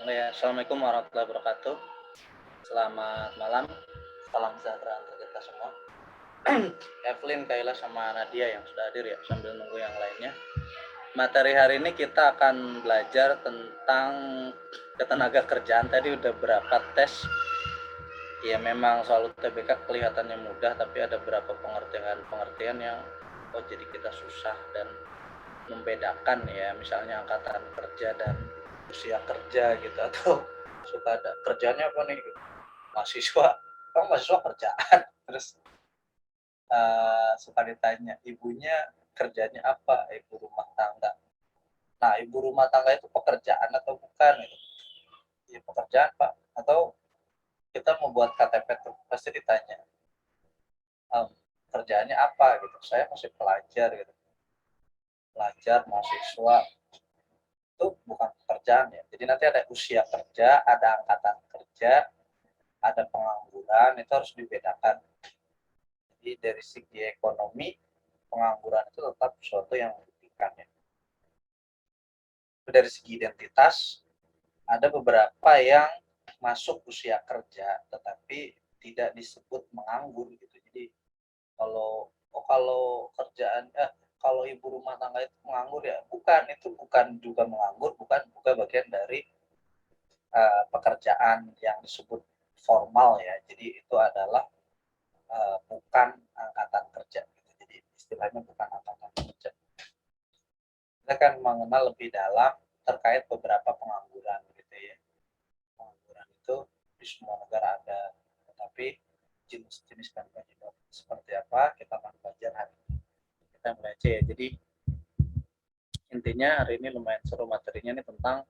Ya, assalamualaikum warahmatullahi wabarakatuh. Selamat malam, salam sejahtera untuk kita semua. Evelyn, Kayla, sama Nadia yang sudah hadir ya, sambil nunggu yang lainnya. Materi hari ini kita akan belajar tentang ketenaga kerjaan. Tadi udah berapa tes. Ya memang soal UTBK kelihatannya mudah, tapi ada beberapa pengertian yang jadi kita susah dan membedakan ya, misalnya angkatan kerja dan usia kerja gitu, atau suka ada kerjanya apa nih, mahasiswa, kamu mahasiswa kerjaan, terus suka ditanya ibunya kerjanya apa, ibu rumah tangga. Nah, ibu rumah tangga itu pekerjaan atau bukan gitu? Ya pekerjaan pak, atau kita membuat KTP tuh pasti ditanya ehm, kerjaannya apa gitu, saya masih pelajar gitu, pelajar mahasiswa, itu bukan pekerjaan ya. Jadi nanti ada usia kerja, ada angkatan kerja, ada pengangguran, itu harus dibedakan. Jadi dari segi ekonomi, pengangguran itu tetap sesuatu yang merugikan ya. Dari segi identitas, ada beberapa yang masuk usia kerja, tetapi tidak disebut menganggur gitu. Jadi kalau kerjaan kalau ibu rumah tangga itu menganggur ya, bukan, itu bukan juga menganggur, bukan juga bagian dari pekerjaan yang disebut formal ya. Jadi itu adalah bukan angkatan kerja gitu. Jadi istilahnya bukan angkatan kerja. Kita akan mengenal lebih dalam terkait beberapa pengangguran gitu ya. Pengangguran itu di semua negara ada, tetapi jenis-jenis dan penyebab seperti apa kita akan belajar hari ini. Kita mulai aja ya. Jadi intinya hari ini lumayan seru materinya nih tentang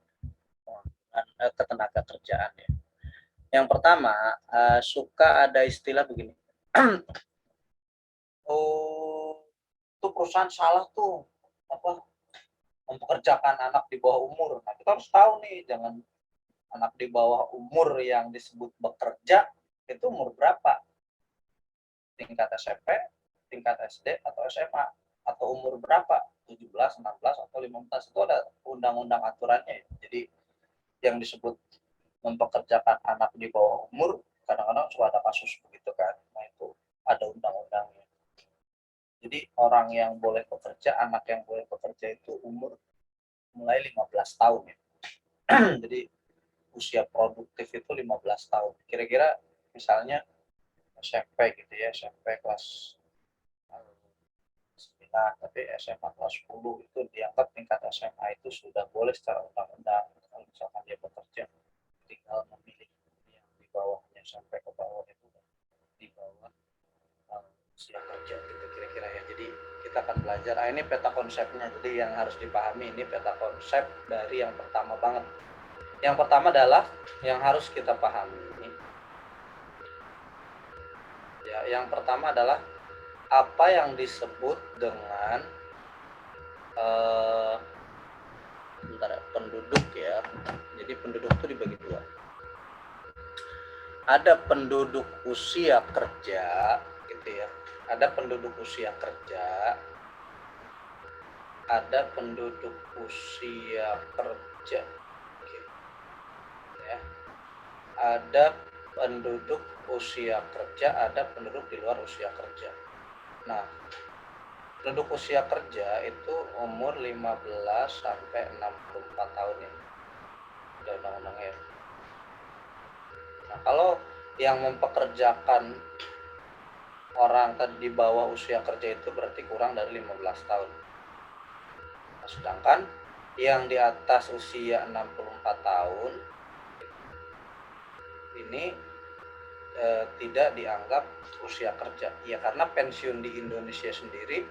ketenaga kerjaan ya. Yang pertama, suka ada istilah begini. Oh, itu perusahaan salah tuh, apa, mempekerjakan anak di bawah umur. Nah, kita harus tahu nih, jangan anak di bawah umur yang disebut bekerja itu umur berapa? Tingkat SMP, tingkat SD atau SMA, atau umur berapa? 17, 16 atau 15, itu ada undang-undang aturannya ya. Jadi yang disebut mempekerjakan anak di bawah umur, kadang-kadang suka ada kasus begitu kan. Nah, itu ada undang-undangnya. Jadi orang yang boleh bekerja, anak yang boleh bekerja itu umur mulai 15 tahun ya. Jadi usia produktif itu 15 tahun. Kira-kira misalnya SMP gitu ya, SMP kelas 9, tapi SMA kelas 10 itu dianggap tingkat SMA itu sudah boleh secara undang-undang. Kalau misalkan dia bekerja, tinggal memilih yang di bawahnya sampai ke bawah itu di bawah usia kerja gitu kira-kira ya. Jadi kita akan belajar, ini peta konsepnya. Jadi yang harus dipahami ini peta konsep dari yang pertama banget. Yang pertama adalah yang harus kita pahami ya, yang pertama adalah apa yang disebut dengan penduduk ya. Jadi penduduk itu dibagi dua. Ada penduduk usia kerja gitu ya. Ada penduduk usia kerja, ada penduduk usia kerja gitu ya. Ada penduduk usia kerja, ada penduduk di luar usia kerja. Nah, penduduk usia kerja itu umur 15 sampai 64 tahun ya. Udah undang-undangnya. Nah, kalau yang mempekerjakan orang di bawah usia kerja itu berarti kurang dari 15 tahun. Nah, sedangkan yang di atas usia 64 tahun ini tidak dianggap usia kerja. Ya karena pensiun di Indonesia sendiri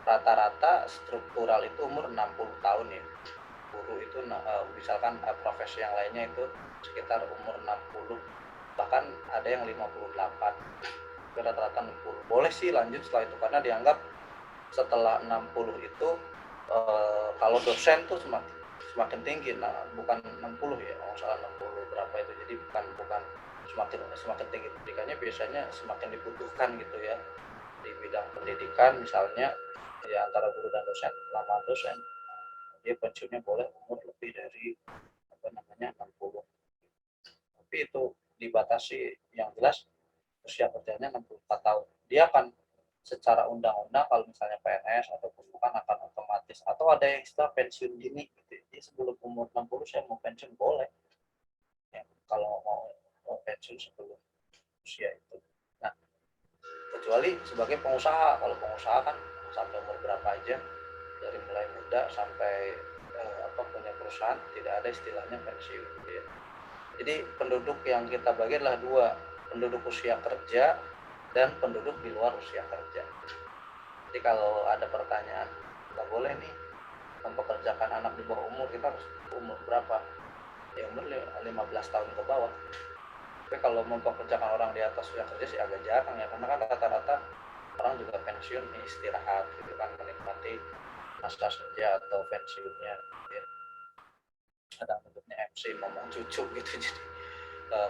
rata-rata struktural itu umur 60 tahun ya. Guru itu misalkan profesi yang lainnya itu sekitar umur 60, bahkan ada yang 58, rata-rata 60. Boleh sih lanjut setelah itu karena dianggap setelah 60 itu kalau dosen tuh semakin tinggi. Nah, bukan 60 ya, kalau salah 60 berapa itu. Jadi bukan semakin tinggi pendidikannya, biasanya semakin dibutuhkan gitu ya di bidang pendidikan. Misalnya ya antara guru dan dosen, lama dosen, dia pensiunnya boleh umur lebih dari 60. Tapi itu dibatasi, yang jelas usia kerjanya 64 tahun. Dia akan secara undang-undang kalau misalnya PNS ataupun bukan akan otomatis, atau ada yang istilah pensiun dini gitu. Jadi sebelum umur 60 saya mau pensiun boleh. Ya, kalau mau pensiun sebelum usia itu. Nah, kecuali sebagai pengusaha. Kalau pengusaha kan sampai umur berapa aja, dari mulai muda sampai punya perusahaan, tidak ada istilahnya pensiun gitu ya. Jadi penduduk yang kita bagi adalah dua, penduduk usia kerja dan penduduk di luar usia kerja. Jadi kalau ada pertanyaan, nggak boleh nih mempekerjakan anak di bawah umur, kita harus umur berapa? Ya umur 15 tahun ke bawah. Tapi kalau mempekerjakan orang di atas usia kerja sih agak jarang ya, karena kan rata-rata orang juga pensiun istirahat gitu kan, menikmati masa senja atau pensiunnya ya. Ada bentuknya MC ngomong cucu gitu, jadi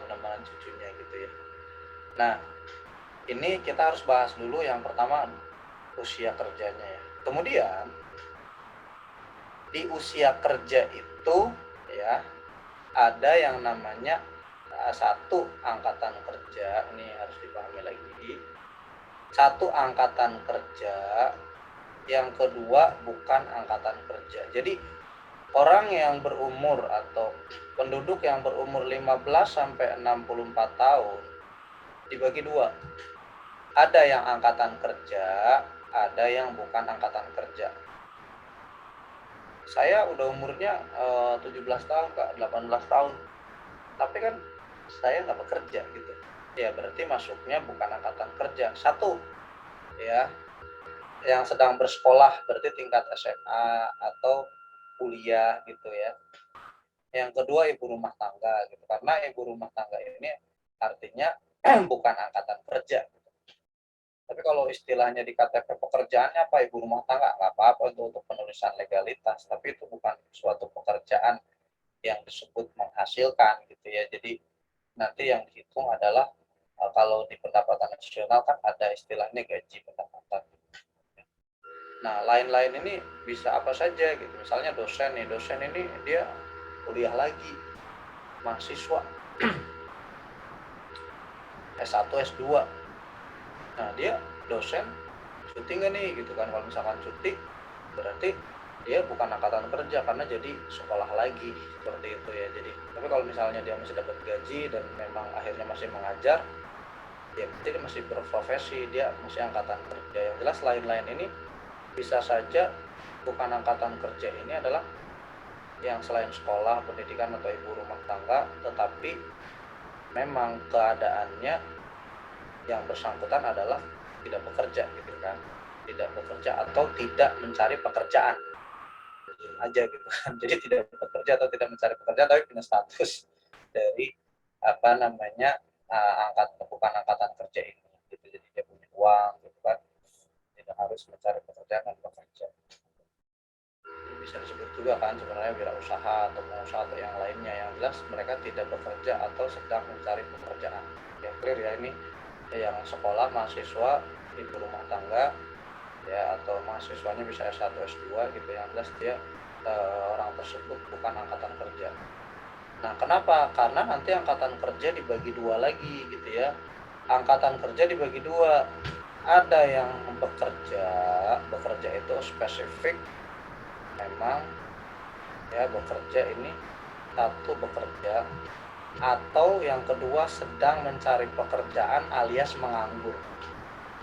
menemani cucunya gitu ya. Nah, ini kita harus bahas dulu yang pertama usia kerjanya ya. Kemudian di usia kerja itu ya ada yang namanya satu angkatan kerja, ini harus dipahami lagi. Satu angkatan kerja, yang kedua bukan angkatan kerja. Jadi orang yang berumur atau penduduk yang berumur 15 sampai 64 tahun dibagi dua. Ada yang angkatan kerja, ada yang bukan angkatan kerja. Saya udah umurnya 17 tahun, Kak, 18 tahun. Tapi kan saya nggak bekerja gitu. Ya berarti masuknya bukan angkatan kerja. Satu, ya, yang sedang bersekolah berarti tingkat SMA atau kuliah gitu ya. Yang kedua ibu rumah tangga gitu, karena ibu rumah tangga ini artinya bukan angkatan kerja. Tapi kalau istilahnya di KTP pekerjaannya apa, ibu rumah tangga, nggak apa-apa untuk penulisan legalitas, tapi itu bukan suatu pekerjaan yang disebut menghasilkan gitu ya. Jadi nanti yang dihitung adalah kalau di pendapatan nasional kan ada istilahnya gaji pendapatan. Nah, lain-lain ini bisa apa saja gitu. Misalnya dosen ini dia kuliah lagi, mahasiswa S1, S2. Nah, dia dosen cuti nggak nih gitu kan. Kalau misalkan cuti berarti dia bukan angkatan kerja karena jadi sekolah lagi, seperti itu ya. Jadi tapi kalau misalnya dia masih dapat gaji dan memang akhirnya masih mengajar, ya berarti dia masih berprofesi, dia masih angkatan kerja. Yang jelas lain-lain ini bisa saja bukan angkatan kerja ini adalah yang selain sekolah, pendidikan atau ibu rumah tangga, tetapi memang keadaannya yang bersangkutan adalah tidak bekerja gitu kan, tidak bekerja atau tidak mencari pekerjaan aja gitu kan. Jadi tidak bekerja atau tidak mencari pekerjaan, tapi punya status dari bukan angkatan kerja ini gitu. Jadi dia punya uang gitu kan, tidak harus mencari pekerjaan dan bekerja. Bisa disebut juga kan sebenarnya wirausaha atau pengusaha atau yang lainnya. Yang jelas mereka tidak bekerja atau sedang mencari pekerjaan. Ya clear ya, ini yang sekolah, mahasiswa, ibu rumah tangga ya, atau mahasiswanya bisa S1, S2 gitu. Yang jelas dia orang tersebut bukan angkatan kerja. Nah, kenapa? Karena nanti angkatan kerja dibagi dua lagi gitu ya. Angkatan kerja dibagi dua. Ada yang bekerja itu spesifik memang ya, bekerja ini satu bekerja, atau yang kedua sedang mencari pekerjaan alias menganggur.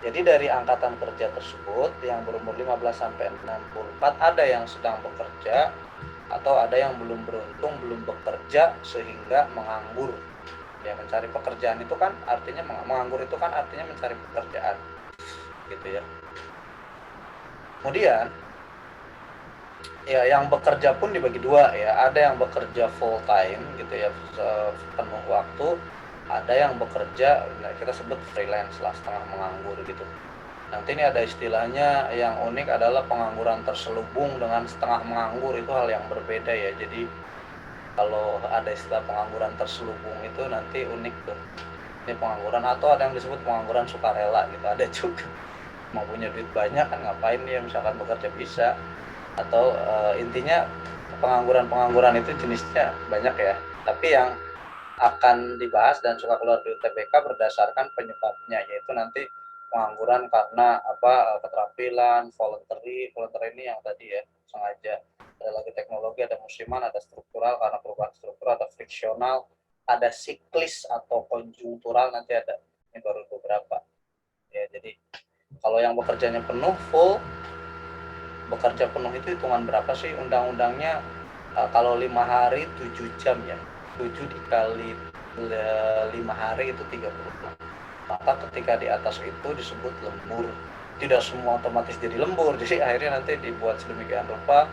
Jadi dari angkatan kerja tersebut yang berumur 15 sampai 64 ada yang sedang bekerja atau ada yang belum beruntung, belum bekerja sehingga menganggur. Ya, mencari pekerjaan itu kan artinya menganggur, itu kan artinya mencari pekerjaan gitu ya. Kemudian ya yang bekerja pun dibagi dua ya, ada yang bekerja full time gitu ya, penuh waktu, ada yang bekerja kita sebut freelance lah, setengah menganggur gitu. Nanti ini ada istilahnya yang unik adalah pengangguran terselubung dengan setengah menganggur, itu hal yang berbeda ya. Jadi kalau ada istilah pengangguran terselubung itu nanti unik tuh, ini pengangguran, atau ada yang disebut pengangguran sukarela gitu, ada juga. Mau punya duit banyak kan ngapain dia misalkan bekerja bisa, atau intinya pengangguran itu jenisnya banyak ya. Tapi yang akan dibahas dan suka keluar di UTBK berdasarkan penyebabnya, yaitu nanti pengangguran karena keterampilan, voluntary ini yang tadi ya sengaja. Ada lagi teknologi, ada musiman, ada struktural karena perubahan struktural, ada friksional, ada siklis atau konjungtural, nanti ada. Ini baru beberapa. Ya, jadi kalau yang bekerjanya penuh full, bekerja penuh itu hitungan berapa sih undang-undangnya? Kalau 5 hari 7 jam ya, 7 dikali 5 hari itu 30 jam. Maka ketika di atas itu disebut lembur. Tidak semua otomatis jadi lembur, jadi akhirnya nanti dibuat sedemikian rupa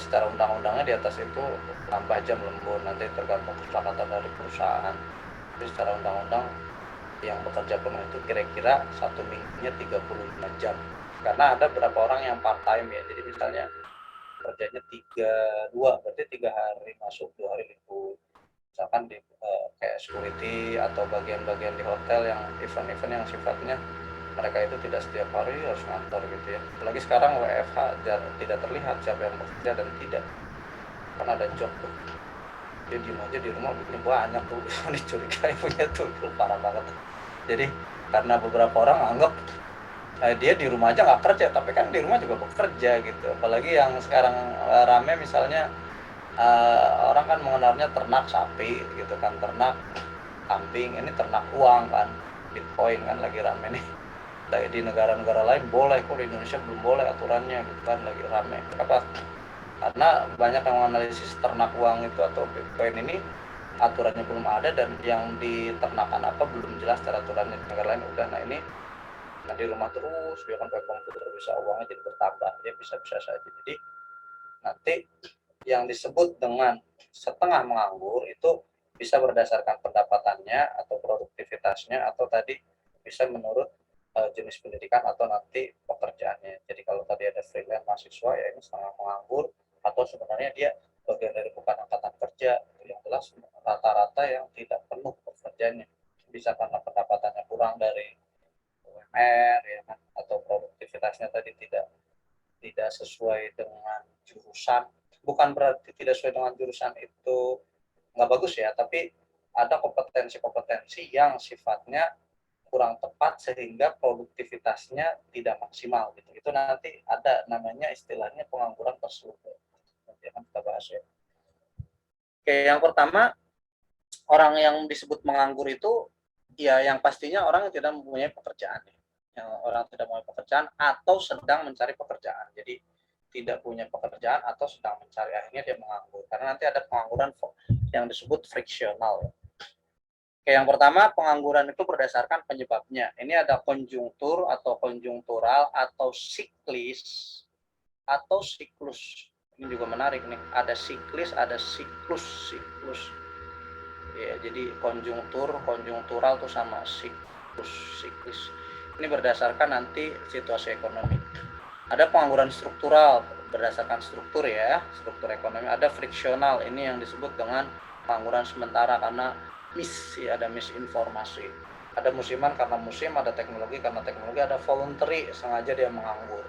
secara undang-undangnya di atas itu tambah jam lembur, nanti tergantung kesepakatan dari perusahaan. Jadi secara undang-undang yang bekerja penuh itu kira-kira 1 minggunya 35 jam. Karena ada beberapa orang yang part time ya, jadi misalnya kerjanya 3-2, berarti 3 hari masuk, 2 hari libur. Misalkan di kayak security atau bagian-bagian di hotel yang event-event yang sifatnya mereka itu tidak setiap hari harus ngantor gitu ya. Apalagi sekarang WFH tidak terlihat siapa yang bekerja dan tidak, karena ada job tuh. Dia diem aja di rumah bikin banyak tuh, dicurigai punya tuh parah banget. Jadi karena beberapa orang anggap dia di rumah aja nggak kerja, tapi kan di rumah juga bekerja gitu. Apalagi yang sekarang rame misalnya orang kan mengenalnya ternak sapi gitu kan, ternak kambing, ini ternak uang kan, Bitcoin kan lagi rame nih. Di negara-negara lain boleh, kok di Indonesia belum boleh aturannya gitu kan, lagi rame. Kenapa? Karena banyak yang menganalisis ternak uang itu atau Bitcoin ini aturannya belum ada, dan yang diternakan apa belum jelas cara aturannya. Di negara lain udah. Nah ini di rumah terus dia kan pakai komputer, bisa uangnya jadi bertambah, dia bisa-bisa saja. Jadi nanti yang disebut dengan setengah menganggur itu bisa berdasarkan pendapatannya atau produktivitasnya, atau tadi bisa menurut jenis pendidikan atau nanti pekerjaannya. Jadi kalau tadi ada freelance mahasiswa ya ini setengah menganggur, atau sebenarnya dia bagian dari bukan angkatan kerja, yang jelas rata-rata yang tidak penuh pekerjaannya, bisa karena pendapatannya kurang dari UMR ya kan, atau produktivitasnya tadi tidak sesuai dengan jurusan. Bukan berarti tidak sesuai dengan jurusan itu nggak bagus ya, tapi ada kompetensi-kompetensi yang sifatnya kurang tepat sehingga produktivitasnya tidak maksimal gitu. Itu nanti ada namanya istilahnya pengangguran terselubung. Nanti akan kita bahas ya. Oke, yang pertama, orang yang disebut menganggur itu ya yang pastinya orang yang tidak mempunyai pekerjaan. Yang orang tidak mempunyai pekerjaan atau sedang mencari pekerjaan. Jadi tidak punya pekerjaan atau sedang mencari, akhirnya dia menganggur. Karena nanti ada pengangguran yang disebut friksional. Oke, yang pertama, pengangguran itu berdasarkan penyebabnya. Ini ada konjungtur atau konjungtural atau siklis atau siklus. Ini juga menarik nih. Ada siklis, ada siklus. Ya, jadi konjungtural tuh sama siklis. Ini berdasarkan nanti situasi ekonomi. Ada pengangguran struktural berdasarkan struktur ya, struktur ekonomi. Ada friksional, ini yang disebut dengan pengangguran sementara karena ada misinformasi. Ada musiman karena musim, ada teknologi karena teknologi, ada voluntary, sengaja dia menganggur.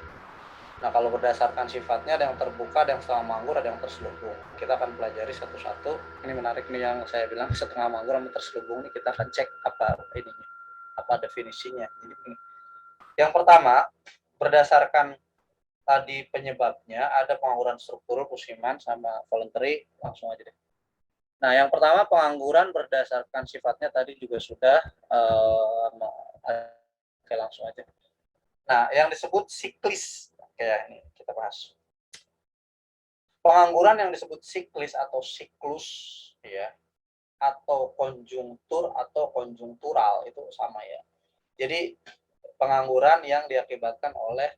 Nah kalau berdasarkan sifatnya ada yang terbuka, ada yang setengah menganggur, ada yang terselubung. Kita akan pelajari satu-satu. Ini menarik nih yang saya bilang setengah menganggur sama terselubung ini, kita akan cek apa definisinya. Yang pertama, berdasarkan tadi penyebabnya ada pengangguran struktur, musiman sama voluntary, langsung aja deh. Nah, yang pertama pengangguran berdasarkan sifatnya tadi juga sudah oke, langsung aja. Nah, yang disebut siklis, kayak ini kita bahas. Pengangguran yang disebut siklis atau siklus ya, atau konjungtur atau konjungtural itu sama ya. Jadi pengangguran yang diakibatkan oleh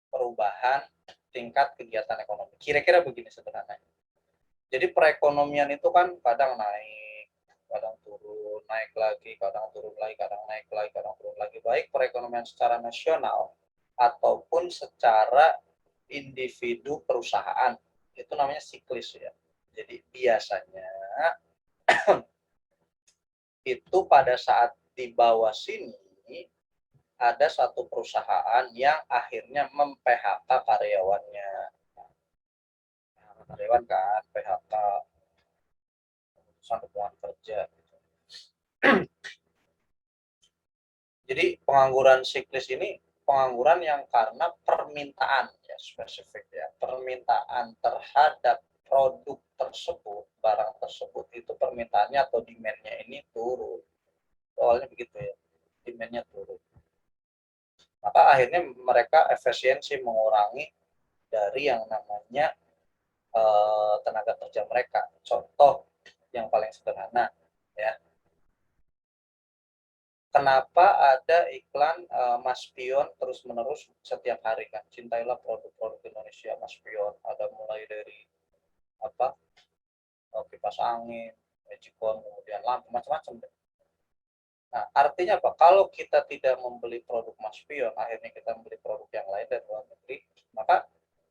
perubahan tingkat kegiatan ekonomi. Kira-kira begini sederhananya. Jadi perekonomian itu kan kadang naik, kadang turun, naik lagi, kadang turun lagi, kadang naik lagi, kadang turun lagi. Baik perekonomian secara nasional ataupun secara individu perusahaan. Itu namanya siklis ya. Jadi biasanya itu pada saat di bawah sini ada satu perusahaan yang akhirnya mem-PHK karyawannya. karyawan kan, PHK, pemutusan hubungan kerja. Gitu. Jadi pengangguran siklis ini pengangguran yang karena permintaan, ya spesifik ya, permintaan terhadap produk tersebut, barang tersebut itu permintaannya atau demand-nya ini turun. Soalnya begitu ya, demand-nya turun. Maka akhirnya mereka efisiensi mengurangi dari yang namanya tenaga kerja mereka. Contoh yang paling sederhana ya, kenapa ada iklan Mas Pion terus-menerus setiap hari kan? Cintailah produk-produk Indonesia Mas Pion. Ada mulai dari apa? Kipas angin, magicon, kemudian lampu macam-macam. Nah, artinya apa? Kalau kita tidak membeli produk Mas Pion, akhirnya kita membeli produk yang lain dari luar negeri, maka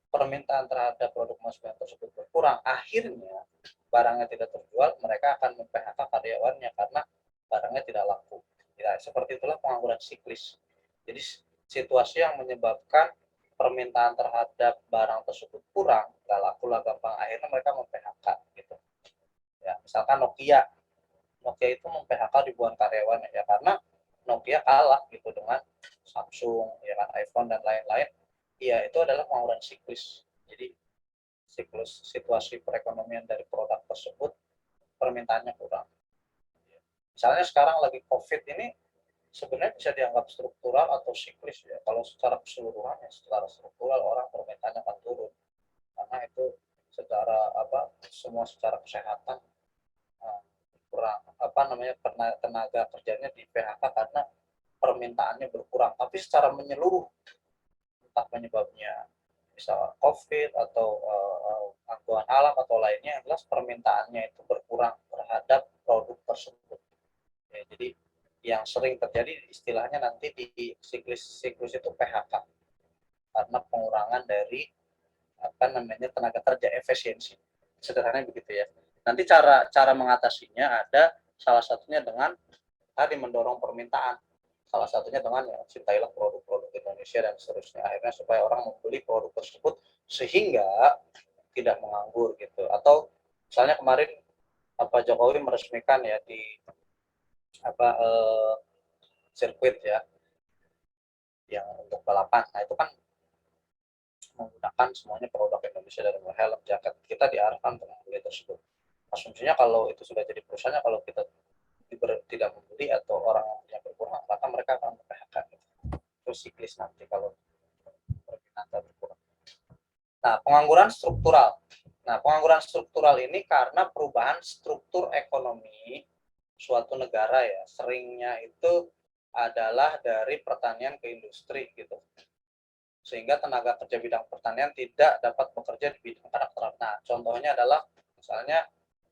permintaan terhadap produk Mas Pion tersebut berkurang. Akhirnya barangnya tidak terjual, mereka akan mem-PHK karyawannya karena barangnya tidak laku. Ya, seperti itulah pengangguran siklis. Jadi situasi yang menyebabkan permintaan terhadap barang tersebut kurang, nggak laku lah gampang, akhirnya mereka mem-PHK gitu. Ya, misalkan Nokia itu mem-PHK ribuan karyawan ya karena Nokia kalah gitu dengan Samsung, ya kan, iPhone dan lain-lain. Iya, itu adalah pengangguran siklis. Jadi siklus situasi perekonomian dari produk tersebut permintaannya kurang. Misalnya sekarang lagi COVID ini sebenarnya bisa dianggap struktural atau siklis ya. Kalau secara keseluruhan ya secara struktural orang permintaannya akan turun karena itu secara semua secara kesehatan kurang tenaga kerjanya di PHK karena permintaannya berkurang. Tapi secara menyeluruh entah penyebabnya misal COVID atau gangguan alam atau lainnya, jelas permintaannya itu berkurang terhadap produk tersebut. Ya, jadi yang sering terjadi istilahnya nanti di siklus itu PHK karena pengurangan dari tenaga kerja efisiensi. Sederhananya begitu ya. Nanti cara mengatasinya ada salah satunya dengan tadi mendorong permintaan. Salah satunya dengan ya, cintailah produk-produk Indonesia dan seterusnya. Akhirnya supaya orang membeli produk tersebut sehingga tidak menganggur gitu. Atau misalnya kemarin Pak Jokowi meresmikan ya di sirkuit ya yang untuk balapan. Nah itu kan menggunakan semuanya produk Indonesia dari helm, jaket. Kita diarahkan untuk membeli tersebut. Asumsinya kalau itu sudah jadi perusahaannya, kalau kita tidak membeli atau orang yang berkurang, maka mereka akan mem-PHK. Itu siklis nanti kalau permintaan berkurang. Nah, pengangguran struktural. Nah, pengangguran struktural ini karena perubahan struktur ekonomi suatu negara ya. Seringnya itu adalah dari pertanian ke industri gitu. Sehingga tenaga kerja bidang pertanian tidak dapat bekerja di bidang karakteran. Nah, contohnya adalah misalnya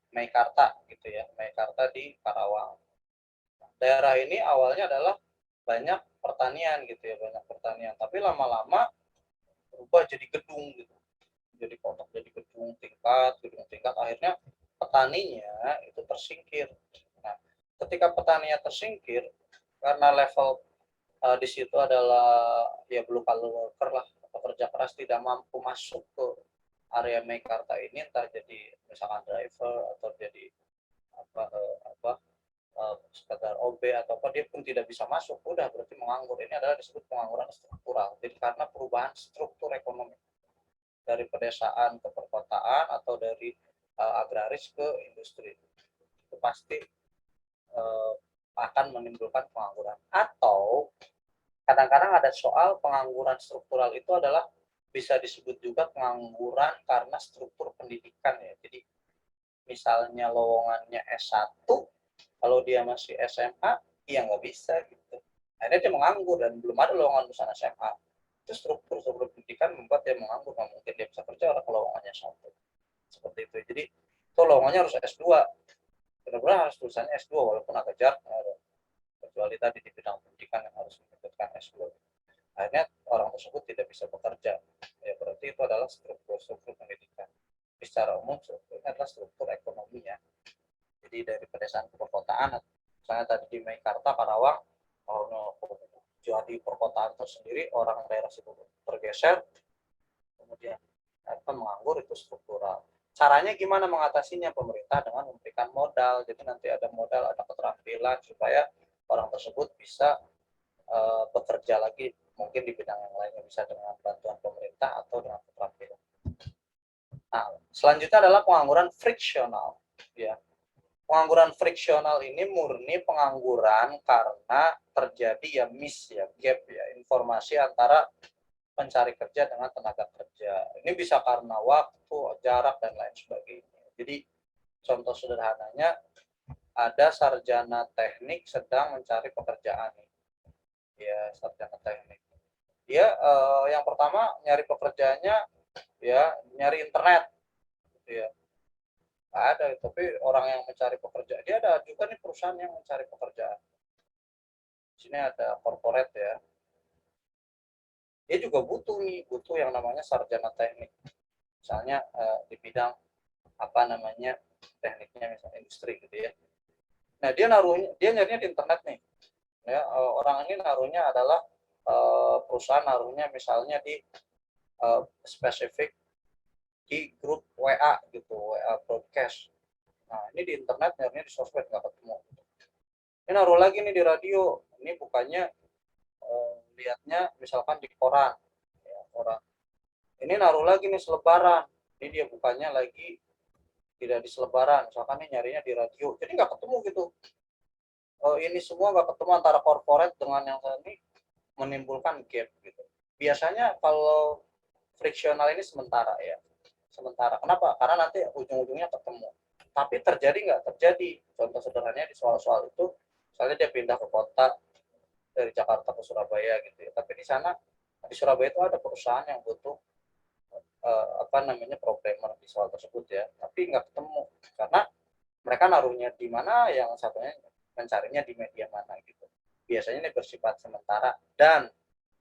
Meikarta gitu ya, Meikarta di Karawang. Daerah ini awalnya adalah banyak pertanian gitu ya, banyak pertanian. Tapi lama-lama berubah jadi gedung gitu, jadi kotak, jadi gedung tingkat. Akhirnya petaninya itu tersingkir. Nah, ketika petaninya tersingkir karena level di situ adalah ya blue collar worker lah, pekerja keras tidak mampu masuk ke area Meikarta ini, entah jadi misalkan driver atau jadi sekedar OB atau apa, dia pun tidak bisa masuk, udah berarti menganggur. Ini adalah disebut pengangguran struktural. Jadi karena perubahan struktur ekonomi dari pedesaan ke perkotaan atau dari agraris ke industri, itu pasti akan menimbulkan pengangguran. Atau kadang-kadang ada soal pengangguran struktural itu adalah bisa disebut juga pengangguran karena struktur pendidikan ya. Jadi misalnya lowongannya S1, kalau dia masih SMA, ya nggak bisa gitu. Akhirnya dia menganggur dan belum ada lowongan lulusan SMA. Itu struktur pendidikan membuat dia menganggur, nggak mungkin dia bisa kerja orang lowongannya satu. Seperti itu. Jadi itu lowongannya harus S2. Benar-benar harus tulisannya S2 walaupun agak jarang. Kecuali tadi di bidang pendidikan yang harus menyebutkan S2. Akhirnya orang tersebut tidak bisa bekerja. Ya berarti itu adalah struktur pendidikan. Secara umum strukturnya adalah struktur ekonominya. Jadi dari pedesaan ke perkotaan, misalnya tadi di Meikarta, Karawang, kalau jadi perkotaan tersendiri, orang daerah situ tergeser, kemudian menganggur, itu struktural. Caranya gimana mengatasinya? Pemerintah dengan memberikan modal. Jadi nanti ada modal, ada keterampilan supaya orang tersebut bisa bekerja lagi mungkin di bidang yang lainnya, bisa dengan bantuan pemerintah atau dengan keterampilan. Nah, selanjutnya adalah pengangguran friksional. Ya, pengangguran friksional ini murni pengangguran karena terjadi ya miss ya gap ya informasi antara pencari kerja dengan tenaga kerja. Ini bisa karena waktu, jarak dan lain sebagainya. Jadi contoh sederhananya ada sarjana teknik sedang mencari pekerjaan. Ya, sarjana teknik. Dia yang pertama nyari pekerjaannya ya nyari internet gitu ya. Ada, tapi orang yang mencari pekerjaan, dia ada juga nih perusahaan yang mencari pekerjaan. Di sini ada corporate ya. Dia juga butuh yang namanya sarjana teknik. Misalnya di bidang apa namanya tekniknya misalnya industri gitu ya. Nah, dia nyarinya di internet nih. Ya, orang ini naruhnya adalah perusahaan naruhnya misalnya di spesifik di grup WA gitu, WA broadcast. Nah, ini di internet nyarinya di sosmed nggak ketemu. Ini naruh lagi nih di radio. Ini bukannya lihatnya misalkan di koran, ya, koran. Ini naruh lagi nih selebaran. Ini dia bukannya lagi tidak di selebaran, misalkan nih nyarinya di radio. Jadi nggak ketemu gitu. Ini semua nggak ketemu antara corporate dengan yang tadi, menimbulkan gap gitu. Biasanya kalau friksional ini sementara ya. Sementara. Kenapa? Karena nanti ujung-ujungnya ketemu. Tapi terjadi nggak? Terjadi. Contoh sederhananya di soal-soal itu, misalnya dia pindah ke kota dari Jakarta ke Surabaya gitu ya. Tapi di sana di Surabaya itu ada perusahaan yang butuh apa namanya programmer di soal tersebut ya. Tapi nggak ketemu karena mereka naruhnya di mana, yang satunya mencarinya di media mana gitu. Biasanya ini bersifat sementara dan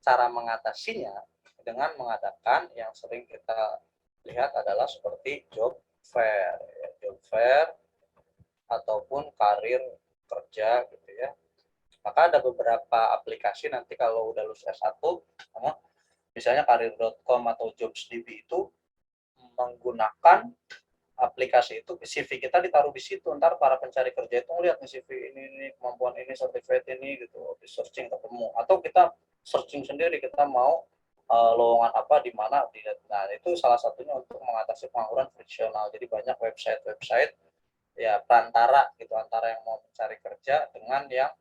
cara mengatasinya dengan mengadakan yang sering kita lihat adalah seperti job fair, ya, job fair ataupun karir kerja gitu ya. Maka ada beberapa aplikasi nanti kalau udah lulus S1, misalnya karir.com atau jobsdb itu menggunakan aplikasi itu, CV kita ditaruh di situ, ntar para pencari kerja itu ngeliat nih CV ini kemampuan ini, sertifikat ini gitu, di searching ketemu, atau kita searching sendiri kita mau lowongan apa di mana. Nah, itu salah satunya untuk mengatasi pengangguran friksional. Jadi banyak website ya perantara gitu antara yang mau mencari kerja dengan yang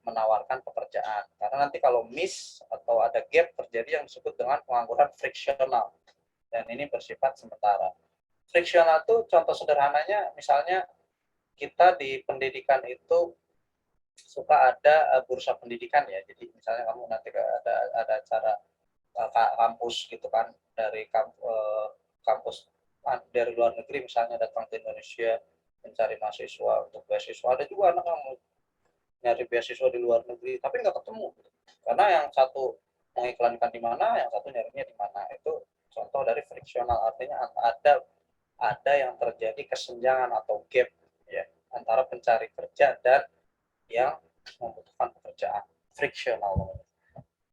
menawarkan pekerjaan. Karena nanti kalau miss atau ada gap terjadi yang disebut dengan pengangguran friksional, dan ini bersifat sementara. Friksional itu contoh sederhananya misalnya kita di pendidikan itu suka ada bursa pendidikan ya. Jadi misalnya kamu nanti ada acara kampus gitu kan, dari kampus dari luar negeri misalnya datang ke Indonesia mencari mahasiswa untuk beasiswa. Ada juga anak yang nyari beasiswa di luar negeri tapi nggak ketemu karena yang satu mengiklankan di mana, yang satu nyarinya di mana. Itu contoh dari friksional, artinya ada yang terjadi kesenjangan atau gap ya antara pencari kerja dan yang membutuhkan pekerjaan. Friksional.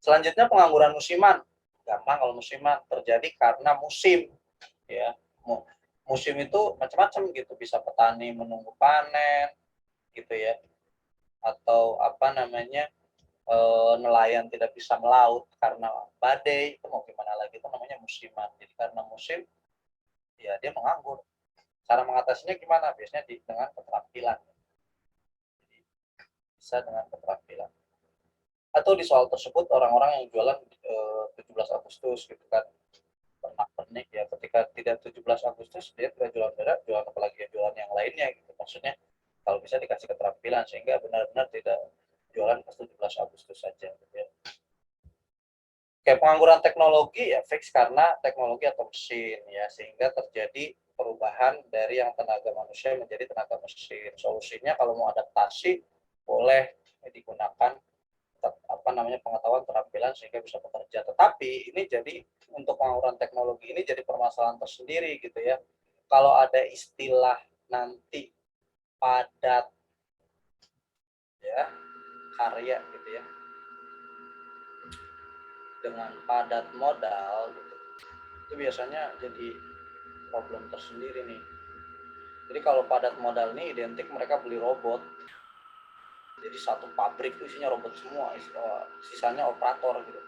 Selanjutnya pengangguran musiman. Gampang kalau musiman, terjadi karena musim ya. Musim itu macam-macam gitu, bisa petani menunggu panen gitu ya, atau apa namanya nelayan tidak bisa melaut karena badai. Itu mau gimana lagi, itu namanya musiman. Jadi karena musim ya dia menganggur. Cara mengatasinya gimana? Biasanya dengan keterampilan. Jadi bisa dengan keterampilan. Atau di soal tersebut orang-orang yang jualan 17 Agustus gitu kan, pernak-pernik ya, ketika tidak 17 Agustus dia tidak jualan berak, jualan apalagi ya, jualan yang lainnya gitu. Maksudnya kalau bisa dikasih keterampilan sehingga benar-benar tidak jualan pas 17 Agustus saja gitu ya. Kayak pengangguran teknologi ya fix karena teknologi atau mesin ya, sehingga terjadi perubahan dari yang tenaga manusia menjadi tenaga mesin. Solusinya kalau mau adaptasi boleh digunakan pengetahuan keterampilan sehingga bisa bekerja. Tetapi ini jadi untuk pengangguran teknologi ini jadi permasalahan tersendiri gitu ya. Kalau ada istilah nanti padat ya karya gitu ya, dengan padat modal gitu, itu biasanya jadi problem tersendiri nih. Jadi kalau padat modal nih identik mereka beli robot. Jadi satu pabrik itu isinya robot semua, sisanya operator gitu.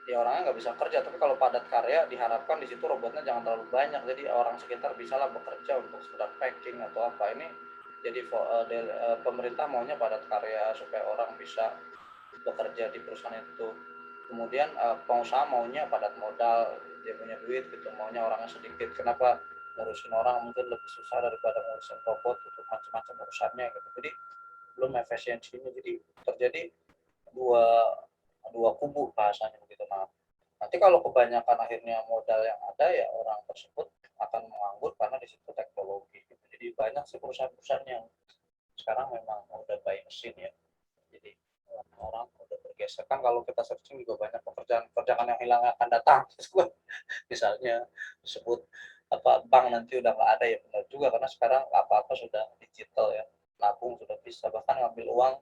Ya orangnya nggak bisa kerja, tapi kalau padat karya diharapkan di situ robotnya jangan terlalu banyak, jadi orang sekitar bisalah bekerja untuk sekedar packing atau apa. Ini jadi pemerintah maunya padat karya supaya orang bisa bekerja di perusahaan itu. Kemudian pengusaha maunya padat modal, dia punya duit gitu, maunya orangnya sedikit. Kenapa ngurusin orang mungkin lebih susah daripada ngurusin robot untuk macam-macam urusannya gitu. Jadi belum efisiensinya, jadi terjadi dua dua kubu bahasanya begitu. Nah, nanti kalau kebanyakan akhirnya modal yang ada, ya orang tersebut akan menganggur karena di situ teknologi gitu. Jadi banyak sih perusahaan-perusahaan yang sekarang memang udah by mesin ya. Jadi orang udah bergeser, kan kalau kita searching juga banyak pekerjaan yang hilang akan datang. Misalnya disebut apa bank nanti udah nggak ada, ya benar juga karena sekarang apa-apa sudah digital ya. Nabung sudah bisa, bahkan ngambil uang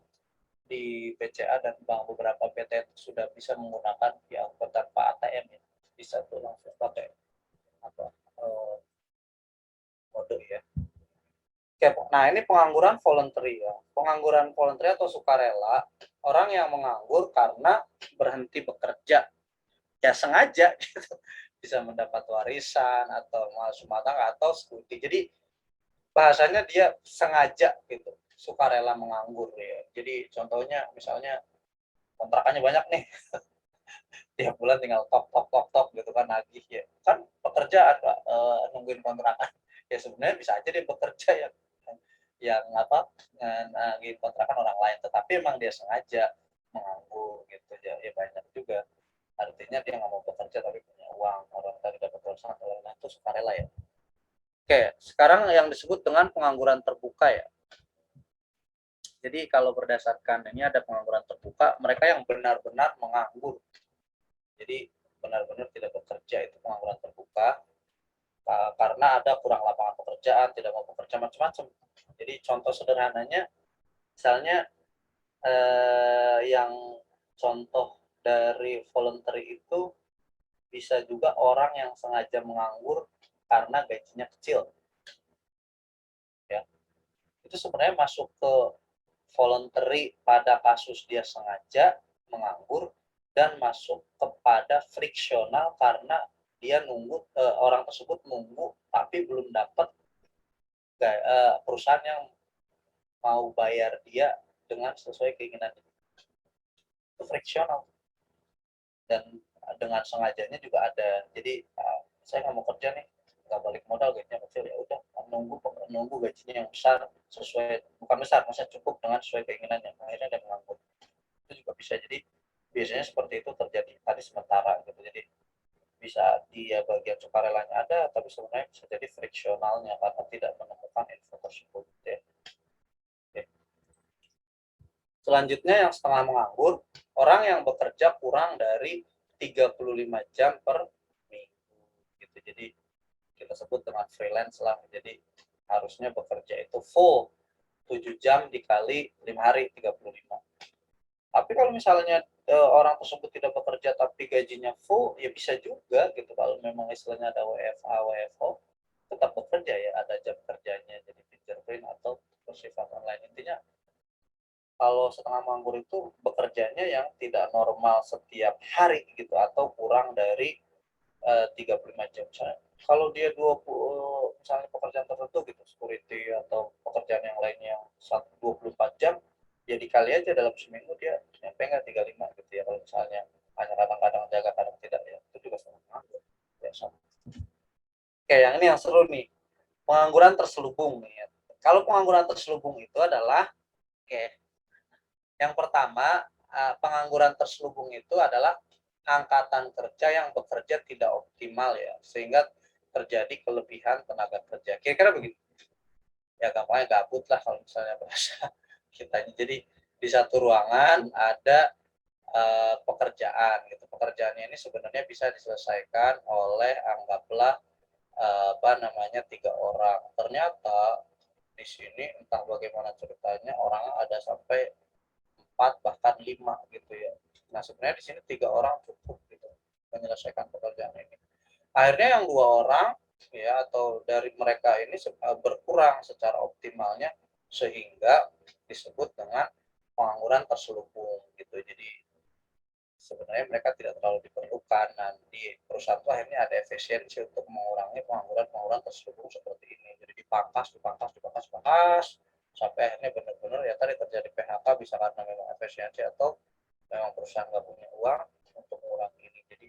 di BCA dan bank beberapa PT sudah bisa menggunakan ya tanpa ATM ya. Bisa tuh langsung pakai apa mode ya. Oke, nah ini pengangguran voluntary ya. Pengangguran voluntary atau sukarela, orang yang menganggur karena berhenti bekerja ya sengaja gitu, bisa mendapat warisan atau malas matang atau studi. Jadi bahasanya dia sengaja gitu, sukarela menganggur ya. Jadi contohnya misalnya kontrakannya banyak nih, tiap bulan tinggal tok tok tok tok gitu kan, nagih ya. Kan pekerjaan nungguin kontrakan. Ya sebenarnya bisa aja dia bekerja ya, yang apa nagih kontrakan orang lain, tetapi emang dia sengaja menganggur gitu ya. Ya banyak juga. Artinya dia nggak mau bekerja tapi punya uang, orang tadi dapat urusan atau lain, itu sukarela ya. Oke, sekarang yang disebut dengan pengangguran terbuka ya. Jadi kalau berdasarkan ini ada pengangguran terbuka, mereka yang benar-benar menganggur. Jadi benar-benar tidak bekerja, itu pengangguran terbuka. Karena ada kurang lapangan pekerjaan, tidak mau bekerja macam-macam. Jadi contoh sederhananya, misalnya yang contoh dari voluntary itu bisa juga orang yang sengaja menganggur karena gajinya kecil. Ya, itu sebenarnya masuk ke voluntary pada kasus dia sengaja menganggur, dan masuk kepada friksional karena dia nunggu orang tersebut nunggu tapi belum dapat perusahaan yang mau bayar dia dengan sesuai keinginan. Itu friksional. Dan dengan sengajanya juga ada. Jadi saya nggak mau kerja nih, nggak balik modal, gajinya kecil, ya udah nunggu gajinya yang besar sesuai, bukan besar, maksudnya cukup dengan sesuai keinginannya, akhirnya dia menganggur. Itu juga bisa. Jadi biasanya seperti itu terjadi tadi sementara gitu. Jadi bisa dia bagian sukarelanya ada, tapi sebenarnya bisa jadi friksionalnya karena tidak menemukan info tersebut ya. Oke. Selanjutnya yang setengah menganggur, orang yang bekerja kurang dari 35 jam per minggu gitu. Jadi kita sebut dengan freelance lah. Jadi harusnya bekerja itu full 7 jam dikali 5 hari 35. Tapi kalau misalnya orang tersebut tidak bekerja tapi gajinya full, ya bisa juga gitu. Kalau memang istilahnya ada WFH, WFO, tetap bekerja ya, ada jam kerjanya, jadi fingerprint atau bersifat online. Intinya kalau setengah menganggur itu bekerjanya yang tidak normal setiap hari gitu, atau kurang dari 35 jam. Misalnya, kalau dia 20, misalnya pekerjaan tertentu gitu, security atau pekerjaan yang lainnya yang 24 jam, ya dikali aja dalam seminggu dia nyampe nggak 35 gitu ya. Kalau misalnya hanya kadang-kadang jaga, kadang tidak, ya itu juga setengah menganggur. Ya, sama. Oke, yang ini yang seru nih, pengangguran terselubung nih ya. Kalau pengangguran terselubung itu adalah, oke, yang pertama, pengangguran terselubung itu adalah angkatan kerja yang bekerja tidak optimal ya, sehingga terjadi kelebihan tenaga kerja. Kira-kira begitu. Ya gampangnya gabut lah kalau misalnya bahasa kita. Jadi di satu ruangan ada pekerjaan gitu. Pekerjaannya ini sebenarnya bisa diselesaikan oleh anggaplah apa namanya 3 orang. Ternyata di sini entah bagaimana ceritanya orang ada sampai 4 bahkan 5 gitu ya. Nah sebenarnya di sini 3 orang cukup gitu menyelesaikan pekerjaan ini. Akhirnya yang 2 orang ya, atau dari mereka ini berkurang secara optimalnya sehingga disebut dengan pengangguran terselubung gitu. Jadi sebenarnya mereka tidak terlalu diperlukan. Nah, di perusahaan itu akhirnya ada efisiensi untuk mengurangi pengangguran terselubung seperti ini. Jadi dipangkas sampai akhirnya benar-benar ya tadi terjadi PHK bisa karena memang efisiensi atau memang perusahaan nggak punya uang untuk mengurangi ini. Jadi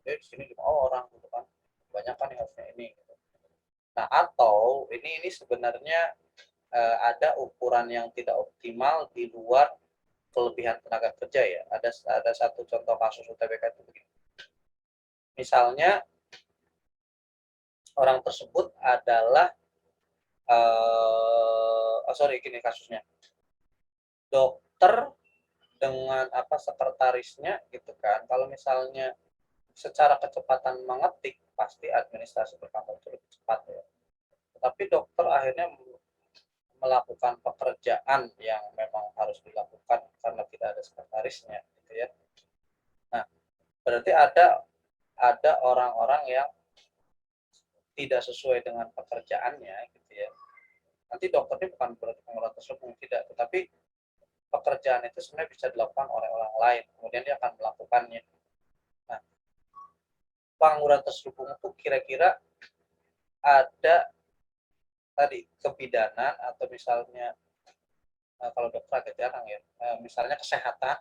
di sini 5 orang gitu kan, banyak kan yang harusnya ini. Gitu. Nah, atau ini sebenarnya ada ukuran yang tidak optimal di luar kelebihan tenaga kerja ya. Ada satu contoh kasus UTBK itu begini. Misalnya orang tersebut adalah gini kasusnya. Dokter dengan sekretarisnya gitu kan. Kalau misalnya secara kecepatan mengetik pasti administrasi berkantor itu lebih cepat ya. Tetapi dokter akhirnya melakukan pekerjaan yang memang harus dilakukan karena tidak ada sekretarisnya gitu ya. Nah, berarti ada orang-orang yang tidak sesuai dengan pekerjaannya gitu ya. Nanti dokternya bukan berarti pengurus tersebut tidak, tetapi pekerjaan itu sebenarnya bisa dilakukan oleh orang lain, kemudian dia akan melakukannya. Nah, pengangguran terselubung itu kira-kira ada tadi kebidanan atau misalnya kalau dokter agak jarang ya, misalnya kesehatan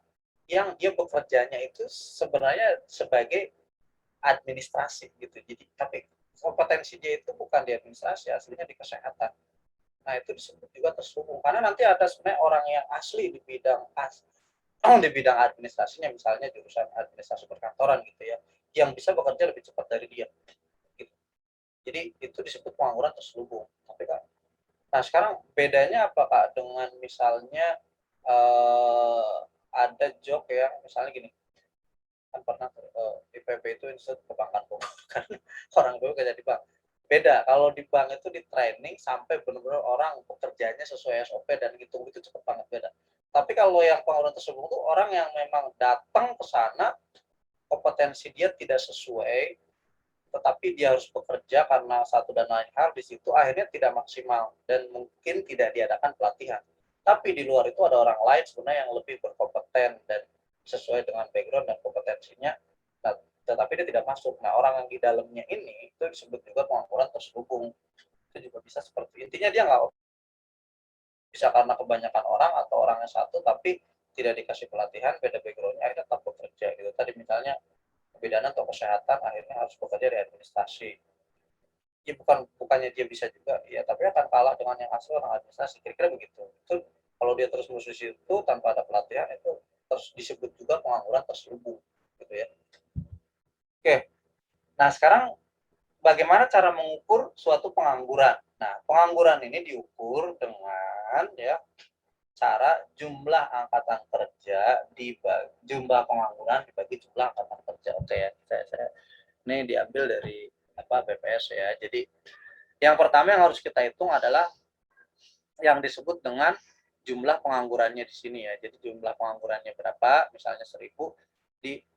yang dia bekerjanya itu sebenarnya sebagai administrasi gitu. Jadi tapi kompetensi dia itu bukan di administrasi, aslinya di kesehatan. Nah, itu disebut juga terselubung karena nanti ada sebenarnya orang yang asli di bidang di bidang administrasinya, misalnya jurusan administrasi perkantoran gitu ya, yang bisa bekerja lebih cepat dari dia. Gitu. Jadi itu disebut pengangguran terselubung. Tapi kan, nah sekarang bedanya apa Kak dengan misalnya ada job yang misalnya gini, kan pernah IPB itu Institut Perbankan Bogor kan orang dulu kerja di bank. Beda kalau di bank itu di training sampai benar-benar orang bekerjanya sesuai SOP dan hitung itu cepat banget beda. Tapi kalau yang pengangguran tersebut itu orang yang memang datang ke sana kompetensi dia tidak sesuai, tetapi dia harus bekerja karena satu dan lain hal di situ akhirnya tidak maksimal dan mungkin tidak diadakan pelatihan. Tapi di luar itu ada orang lain sebenarnya yang lebih berkompeten dan sesuai dengan background dan kompetensinya, nah, tetapi dia tidak masuk. Nah, orang yang di dalamnya ini itu disebut juga pengangguran terselubung. Itu juga bisa seperti intinya dia nggak bisa karena kebanyakan orang atau orangnya satu tapi tidak dikasih pelatihan, beda backgroundnya akhirnya tetap bekerja gitu. Tadi misalnya kebidanan atau kesehatan akhirnya harus bekerja di administrasi. Ya bukannya dia bisa juga ya, tapi akan kalah dengan yang asli orang administrasi, kira-kira begitu. Itu kalau dia terus musisi itu tanpa ada pelatihan itu terus disebut juga pengangguran terselubung gitu ya. Oke, nah sekarang bagaimana cara mengukur suatu pengangguran? Nah, pengangguran ini diukur dengan ya cara jumlah angkatan kerja dibagi jumlah pengangguran dibagi jumlah angkatan kerja. Oke ya, saya ini diambil dari BPS ya. Jadi yang pertama yang harus kita hitung adalah yang disebut dengan jumlah penganggurannya di sini ya. Jadi jumlah penganggurannya berapa? Misalnya 1000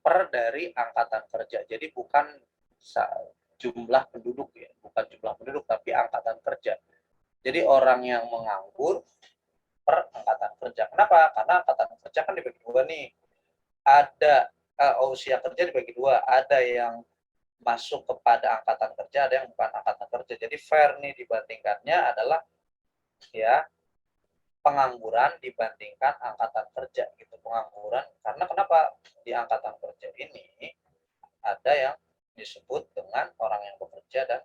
per dari angkatan kerja. Jadi bukan jumlah penduduk ya, bukan jumlah penduduk tapi angkatan kerja. Jadi orang yang menganggur per angkatan kerja. Kenapa? Karena angkatan kerja kan dibagi dua nih. Ada usia kerja dibagi dua. Ada yang masuk kepada angkatan kerja, ada yang bukan angkatan kerja. Jadi fair nih dibandingkannya adalah ya pengangguran dibandingkan angkatan kerja gitu. Pengangguran karena kenapa? Di angkatan kerja ini ada yang disebut dengan orang yang bekerja dan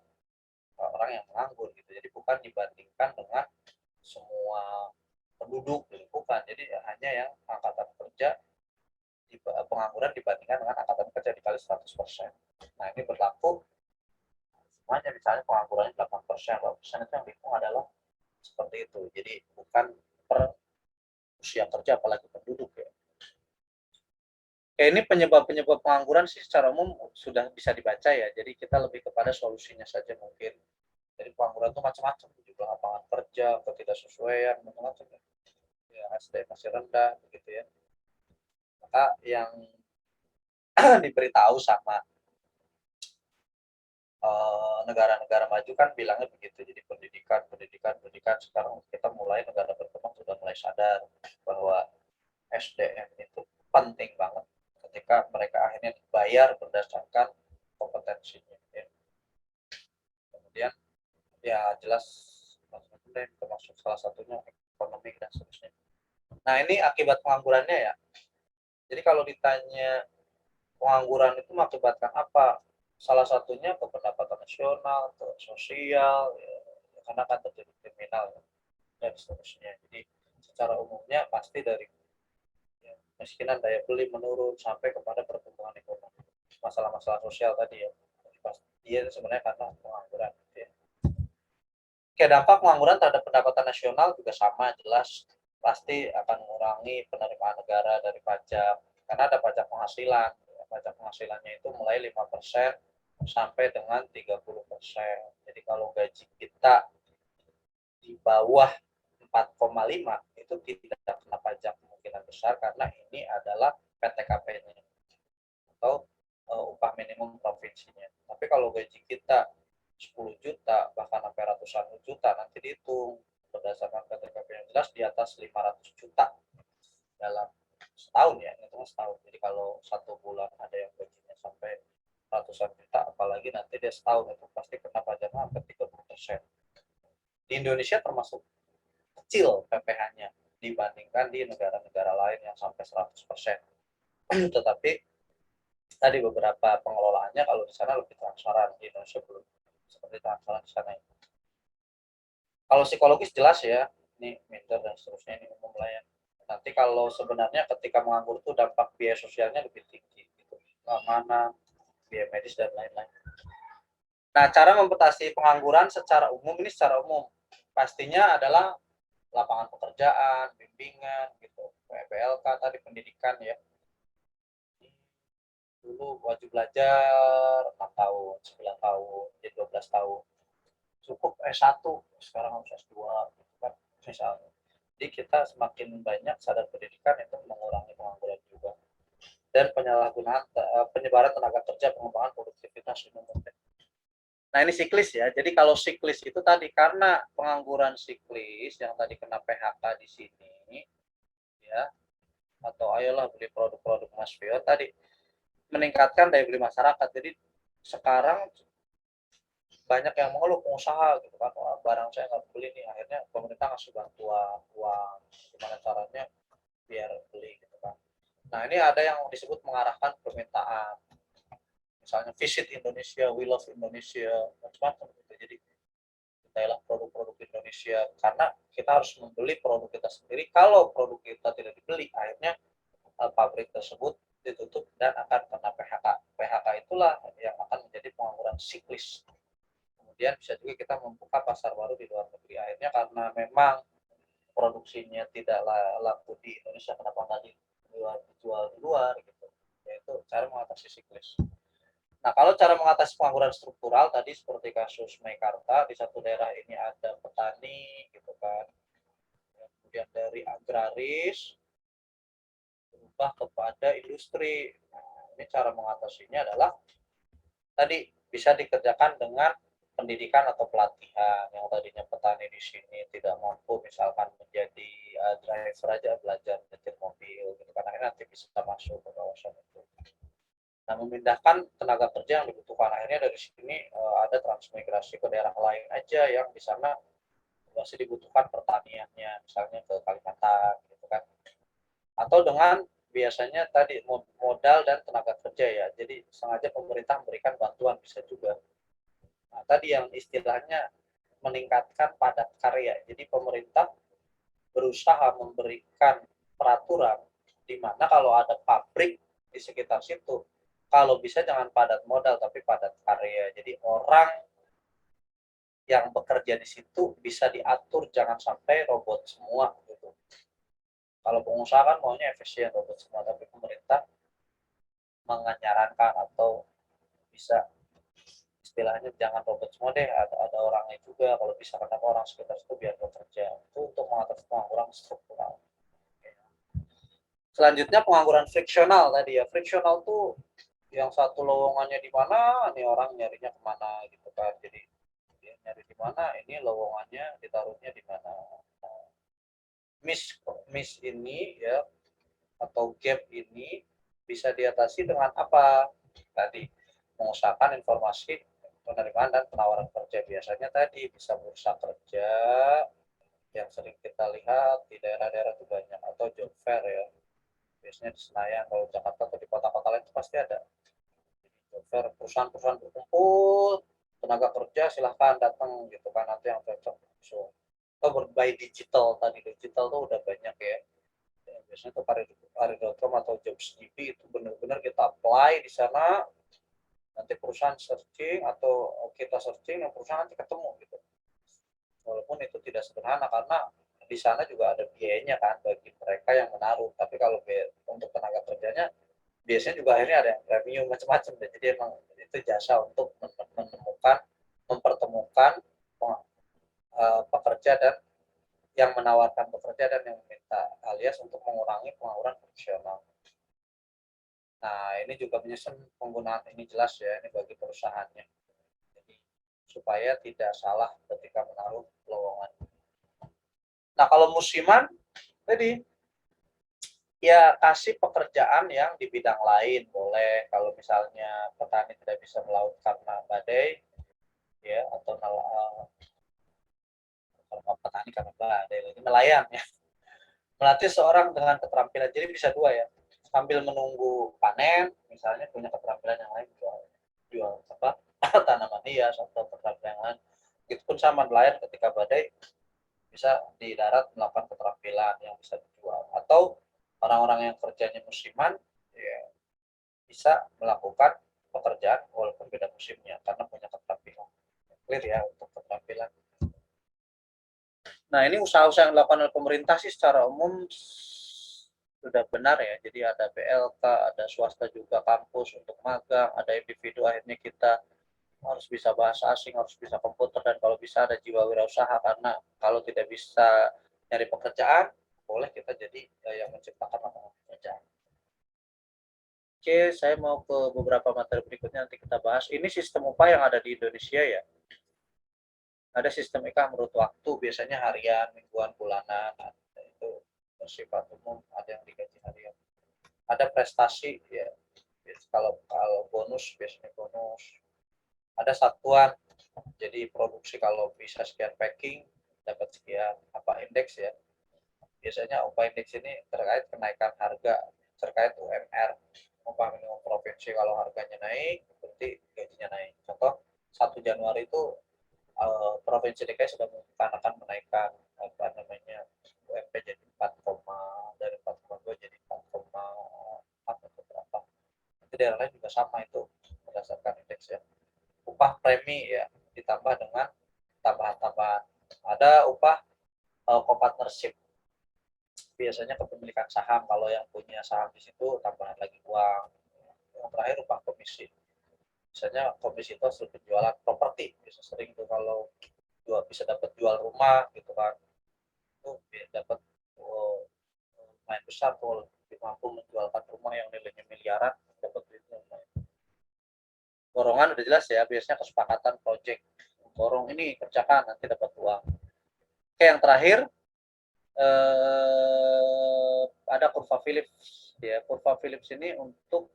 orang yang menganggur gitu. Jadi bukan dibandingkan dengan semua penduduk gitu. Bukan. Jadi hanya yang angkatan kerja pengangguran dibandingkan dengan angkatan kerja dikali 100%. Nah, ini berlaku semuanya, misalnya penganggurannya 8%, 8% itu yang dihitung adalah seperti itu. Jadi bukan per usia kerja apalagi penduduk ya. Ini penyebab-penyebab pengangguran sih secara umum sudah bisa dibaca ya. Jadi kita lebih kepada solusinya saja mungkin. Jadi pengangguran itu macam-macam, jumlah lapangan kerja, ketidaksesuaian, macam-macam ya. Ya, SDM masih rendah begitu ya. Maka yang diberitahu sama negara-negara maju kan bilangnya begitu. Jadi pendidikan. Sekarang kita mulai negara berkembang sudah mulai sadar bahwa SDM itu penting banget ketika mereka akhirnya dibayar berdasarkan kompetensinya. Ya. Kemudian ya jelas termasuk salah satunya ekonomi dan seterusnya. Nah ini akibat penganggurannya ya. Jadi kalau ditanya pengangguran itu mengakibatkan apa? Salah satunya ke pendapatan nasional, ke sosial, ya, karena kan terjadi kriminal dan seterusnya. Jadi secara umumnya pasti dari ya, kemiskinan, daya beli menurun sampai kepada pertumbuhan ekonomi. Masalah-masalah sosial tadi ya, pasti dia sebenarnya karena pengangguran. Ya. Oke, dampak pengangguran terhadap pendapatan nasional juga sama jelas pasti akan mengurangi penerimaan negara dari pajak karena ada pajak penghasilan. Pajak penghasilannya itu mulai 5% sampai dengan 30%. Jadi kalau gaji kita di bawah 4,5 itu tidak kena pajak kemungkinan besar karena ini adalah PTKP-nya atau upah minimum provinsinya. Tapi kalau gaji kita 10 juta bahkan sampai ratusan juta nanti dihitung berdasarkan PTKP yang jelas di atas 500 juta dalam setahun ya, itu setahun. Jadi kalau satu bulan ada yang gajinya sampai ratusan juta, apalagi nanti dia setahun itu pasti kena pajak hampir 30%. Di Indonesia termasuk kecil PPh-nya dibandingkan di negara-negara lain yang sampai 100%. Tetapi tadi beberapa pengelolaannya kalau di sana lebih transparan, di Indonesia belum seperti transparan di sana. Kalau psikologis jelas ya, ini minder dan seterusnya ini umum lah ya. Nanti kalau sebenarnya ketika menganggur itu dampak biaya sosialnya lebih tinggi, gitu. Keamanan, biaya medis dan lain-lain. Nah, cara membatasi pengangguran secara umum ini secara umum pastinya adalah lapangan pekerjaan, bimbingan, gitu, PLK tadi pendidikan ya. Dulu wajib belajar 6 tahun, 9 tahun, jadi 12 tahun. Cukup S1, sekarang harus S2, gitu kan, misalnya. Jadi kita semakin banyak sadar pendidikan itu mengurangi pengangguran juga. Dan penyalahgunaan penyebaran tenaga kerja, pengembangan produktivitas umumnya. Nah ini siklis ya. Jadi kalau siklis itu tadi karena pengangguran siklis yang tadi kena PHK di sini, ya, atau ayolah beli produk-produk Mas Vio tadi meningkatkan daya beli masyarakat. Jadi sekarang banyak yang mengeluh pengusaha gitu kan, barang saya nggak beli nih, akhirnya pemerintah ngasih bantuan uang, gimana caranya biar beli gitu kan. Nah ini ada yang disebut mengarahkan permintaan, misalnya visit Indonesia, we love Indonesia, macam-macam gitu. Jadi kita produk-produk Indonesia karena kita harus membeli produk kita sendiri. Kalau produk kita tidak dibeli, akhirnya pabrik tersebut ditutup dan akan kena PHK. PHK itulah yang akan menjadi pengangguran siklis. Kemudian bisa juga kita membuka pasar baru di luar negeri. Akhirnya karena memang produksinya tidak laku di Indonesia, kenapa nggak dijual di luar gitu. Yaitu cara mengatasi siklis. Nah, kalau cara mengatasi pengangguran struktural tadi seperti kasus Meikarta, di satu daerah ini ada petani gitu kan. Kemudian dari agraris berubah kepada industri. Nah, ini cara mengatasinya adalah tadi bisa dikerjakan dengan pendidikan atau pelatihan. Yang tadinya petani di sini tidak mampu misalkan menjadi driver aja, belajar nyetir mobil gitu kan, akhirnya nanti bisa masuk ke kawasan itu. Nah, memindahkan tenaga kerja yang dibutuhkan, akhirnya dari sini ada transmigrasi ke daerah lain aja yang di sana masih dibutuhkan pertaniannya, misalnya ke Kalimantan gitu kan. Atau dengan biasanya tadi modal dan tenaga kerja ya, jadi sengaja pemerintah memberikan bantuan bisa juga. Nah, tadi yang istilahnya meningkatkan padat karya, jadi pemerintah berusaha memberikan peraturan di mana kalau ada pabrik di sekitar situ, kalau bisa jangan padat modal tapi padat karya, jadi orang yang bekerja di situ bisa diatur, jangan sampai robot semua gitu. Kalau pengusaha kan maunya efisien robot semua, tapi pemerintah menyarankan atau bisa istilahnya jangan robot semua deh, ada orangnya juga, kalau bisa kenapa orang sekitar itu biar bekerja, itu untuk mengatasi pengangguran struktural. Selanjutnya pengangguran friksional tadi ya, friksional tuh yang satu lowongannya di mana nih orang nyarinya kemana gitu kan. Jadi dia nyari di mana, ini lowongannya ditaruhnya di mana. Nah, miss ini ya, atau gap ini bisa diatasi dengan apa? Tadi mengusahakan informasi penerimaan dan penawaran kerja. Biasanya tadi bisa bursa kerja yang sering kita lihat di daerah-daerah itu banyak, atau job fair ya. Biasanya di Senayan, kalau Jakarta atau di kota-kota lain itu pasti ada job fair, perusahaan-perusahaan berkumpul, tenaga kerja silahkan datang gitu kan, nanti yang cocok. So, atau berbagai digital, tadi digital tuh udah banyak ya. Biasanya tuh karir.com atau jobs.id itu benar-benar kita apply di sana, nanti perusahaan searching atau kita searching, yang perusahaan nanti ketemu gitu. Walaupun itu tidak sederhana karena di sana juga ada biayanya kan bagi mereka yang menaruh, tapi kalau untuk tenaga kerjanya biasanya juga akhirnya ada revenue macam-macam. Jadi emang itu jasa untuk mempertemukan pekerja dan yang menawarkan pekerja dan yang meminta, alias untuk mengurangi pengangguran profesional. Nah, ini juga menyusun penggunaan ini jelas ya, ini bagi perusahaannya. Jadi, supaya tidak salah ketika menaruh lowongan. Nah, kalau musiman, tadi ya kasih pekerjaan yang di bidang lain boleh. Kalau misalnya petani tidak bisa melaut karena badai, ya, atau kalau petani karena badai, lagi nelayan ya. Melatih seorang dengan keterampilan, jadi bisa dua ya, sambil menunggu panen, misalnya punya keterampilan yang lain, jual apa tanaman hias atau keterampilan yang lain. Itu pun sama, nelayan ketika badai bisa di darat melakukan keterampilan yang bisa dijual. Atau orang-orang yang kerjanya musiman ya bisa melakukan pekerjaan walaupun beda musimnya karena punya keterampilan. Clear ya untuk keterampilan. Nah, ini usaha-usaha yang dilakukan oleh pemerintah sih secara umum sudah benar ya. Jadi ada BLK, ada swasta juga, kampus untuk magang, ada individu akhirnya kita harus bisa bahasa asing, harus bisa komputer, dan kalau bisa ada jiwa wirausaha, karena kalau tidak bisa nyari pekerjaan, boleh kita jadi yang menciptakan lapangan pekerjaan. Oke, saya mau ke beberapa materi berikutnya, nanti kita bahas. Ini sistem upah yang ada di Indonesia ya. Ada sistem IKA menurut waktu, biasanya harian, mingguan, bulanan, itu bersifat umum, ada yang digaji harian. Ada prestasi ya, kalau bonus biasanya bonus. Ada satuan, jadi produksi kalau bisa sekian packing dapat sekian, apa indeks ya. Biasanya upah indeks ini terkait kenaikan harga, terkait UMR, upah minimum provinsi. Kalau harganya naik berarti gajinya naik. Contoh 1 Januari itu Provinsi DKI sudah akan menaikkan apa namanya UMP jadi 4, dari 4,2 jadi 4,4 atau berapa. Nanti daerah lain juga sama itu berdasarkan indeks ya. Upah premi ya ditambah dengan tambahan-tambahan. Ada upah co-partnership, biasanya kepemilikan saham, kalau yang punya saham di situ tambahan lagi uang. Yang terakhir upah komisi. Misalnya komisi itu hasil penjualan properti, bisa sering tuh kalau bisa dapat jual rumah gitu kan, itu dapat lumayan besar tuh, mampu menjualkan rumah yang nilainya miliaran, dapat duitnya lumayan. Borongan udah jelas ya, biasanya kesepakatan project, borong ini kerjakan nanti dapat uang. Oke, yang terakhir ada kurva Phillips ya. Kurva Phillips ini untuk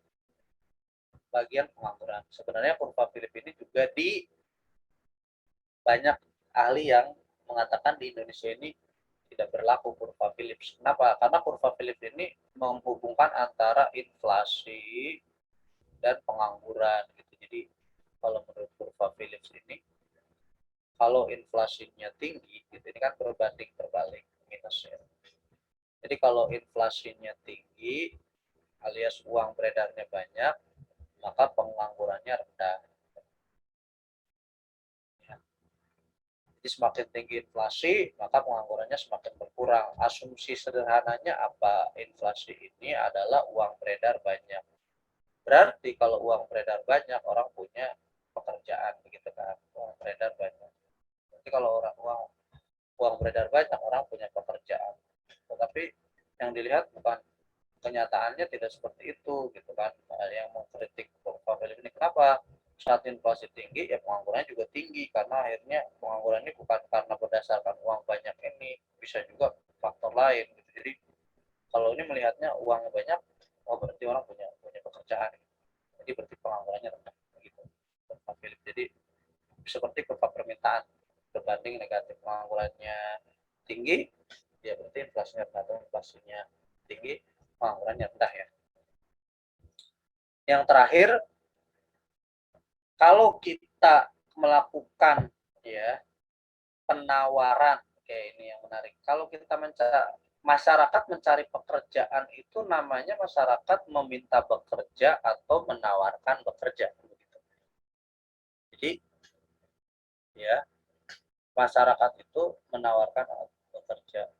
bagian pengangguran. Sebenarnya kurva Phillips ini juga di banyak ahli yang mengatakan di Indonesia ini tidak berlaku kurva Phillips. Kenapa? Karena kurva Phillips ini menghubungkan antara inflasi dan pengangguran gitu. Jadi kalau menurut kurva Phillips ini, kalau inflasinya tinggi gitu, ini kan berbanding terbalik minus ya. Jadi kalau inflasinya tinggi alias uang beredarnya banyak, maka penganggurannya rendah. Jadi semakin tinggi inflasi, maka penganggurannya semakin berkurang. Asumsi sederhananya apa? Inflasi ini adalah uang beredar banyak. Berarti kalau uang beredar banyak, orang punya pekerjaan, begitu kan? Uang beredar banyak. Berarti kalau uang beredar banyak, orang punya pekerjaan. Tetapi yang dilihat bukan kenyataannya, tidak seperti itu, gitu kan? Yang mengkritik kurva Phillips ini, kenapa? Saat inflasi tinggi, ya penganggurannya juga tinggi, karena akhirnya pengangguran ini bukan karena berdasarkan uang banyak ini, bisa juga faktor lain gitu. Jadi kalau ini melihatnya uangnya banyak, oh berarti orang punya punya pekerjaan, jadi berarti penganggurannya rendah gitu. Jadi seperti kurva permintaan berbanding negatif, penganggurannya tinggi, ya berarti inflasinya rendah, atau inflasinya tinggi, penganggurannya rendah ya. Yang terakhir, kalau kita melakukan ya penawaran, oke ini yang menarik. Kalau kita masyarakat mencari pekerjaan itu namanya masyarakat meminta bekerja atau menawarkan bekerja. Jadi ya masyarakat itu menawarkan bekerja.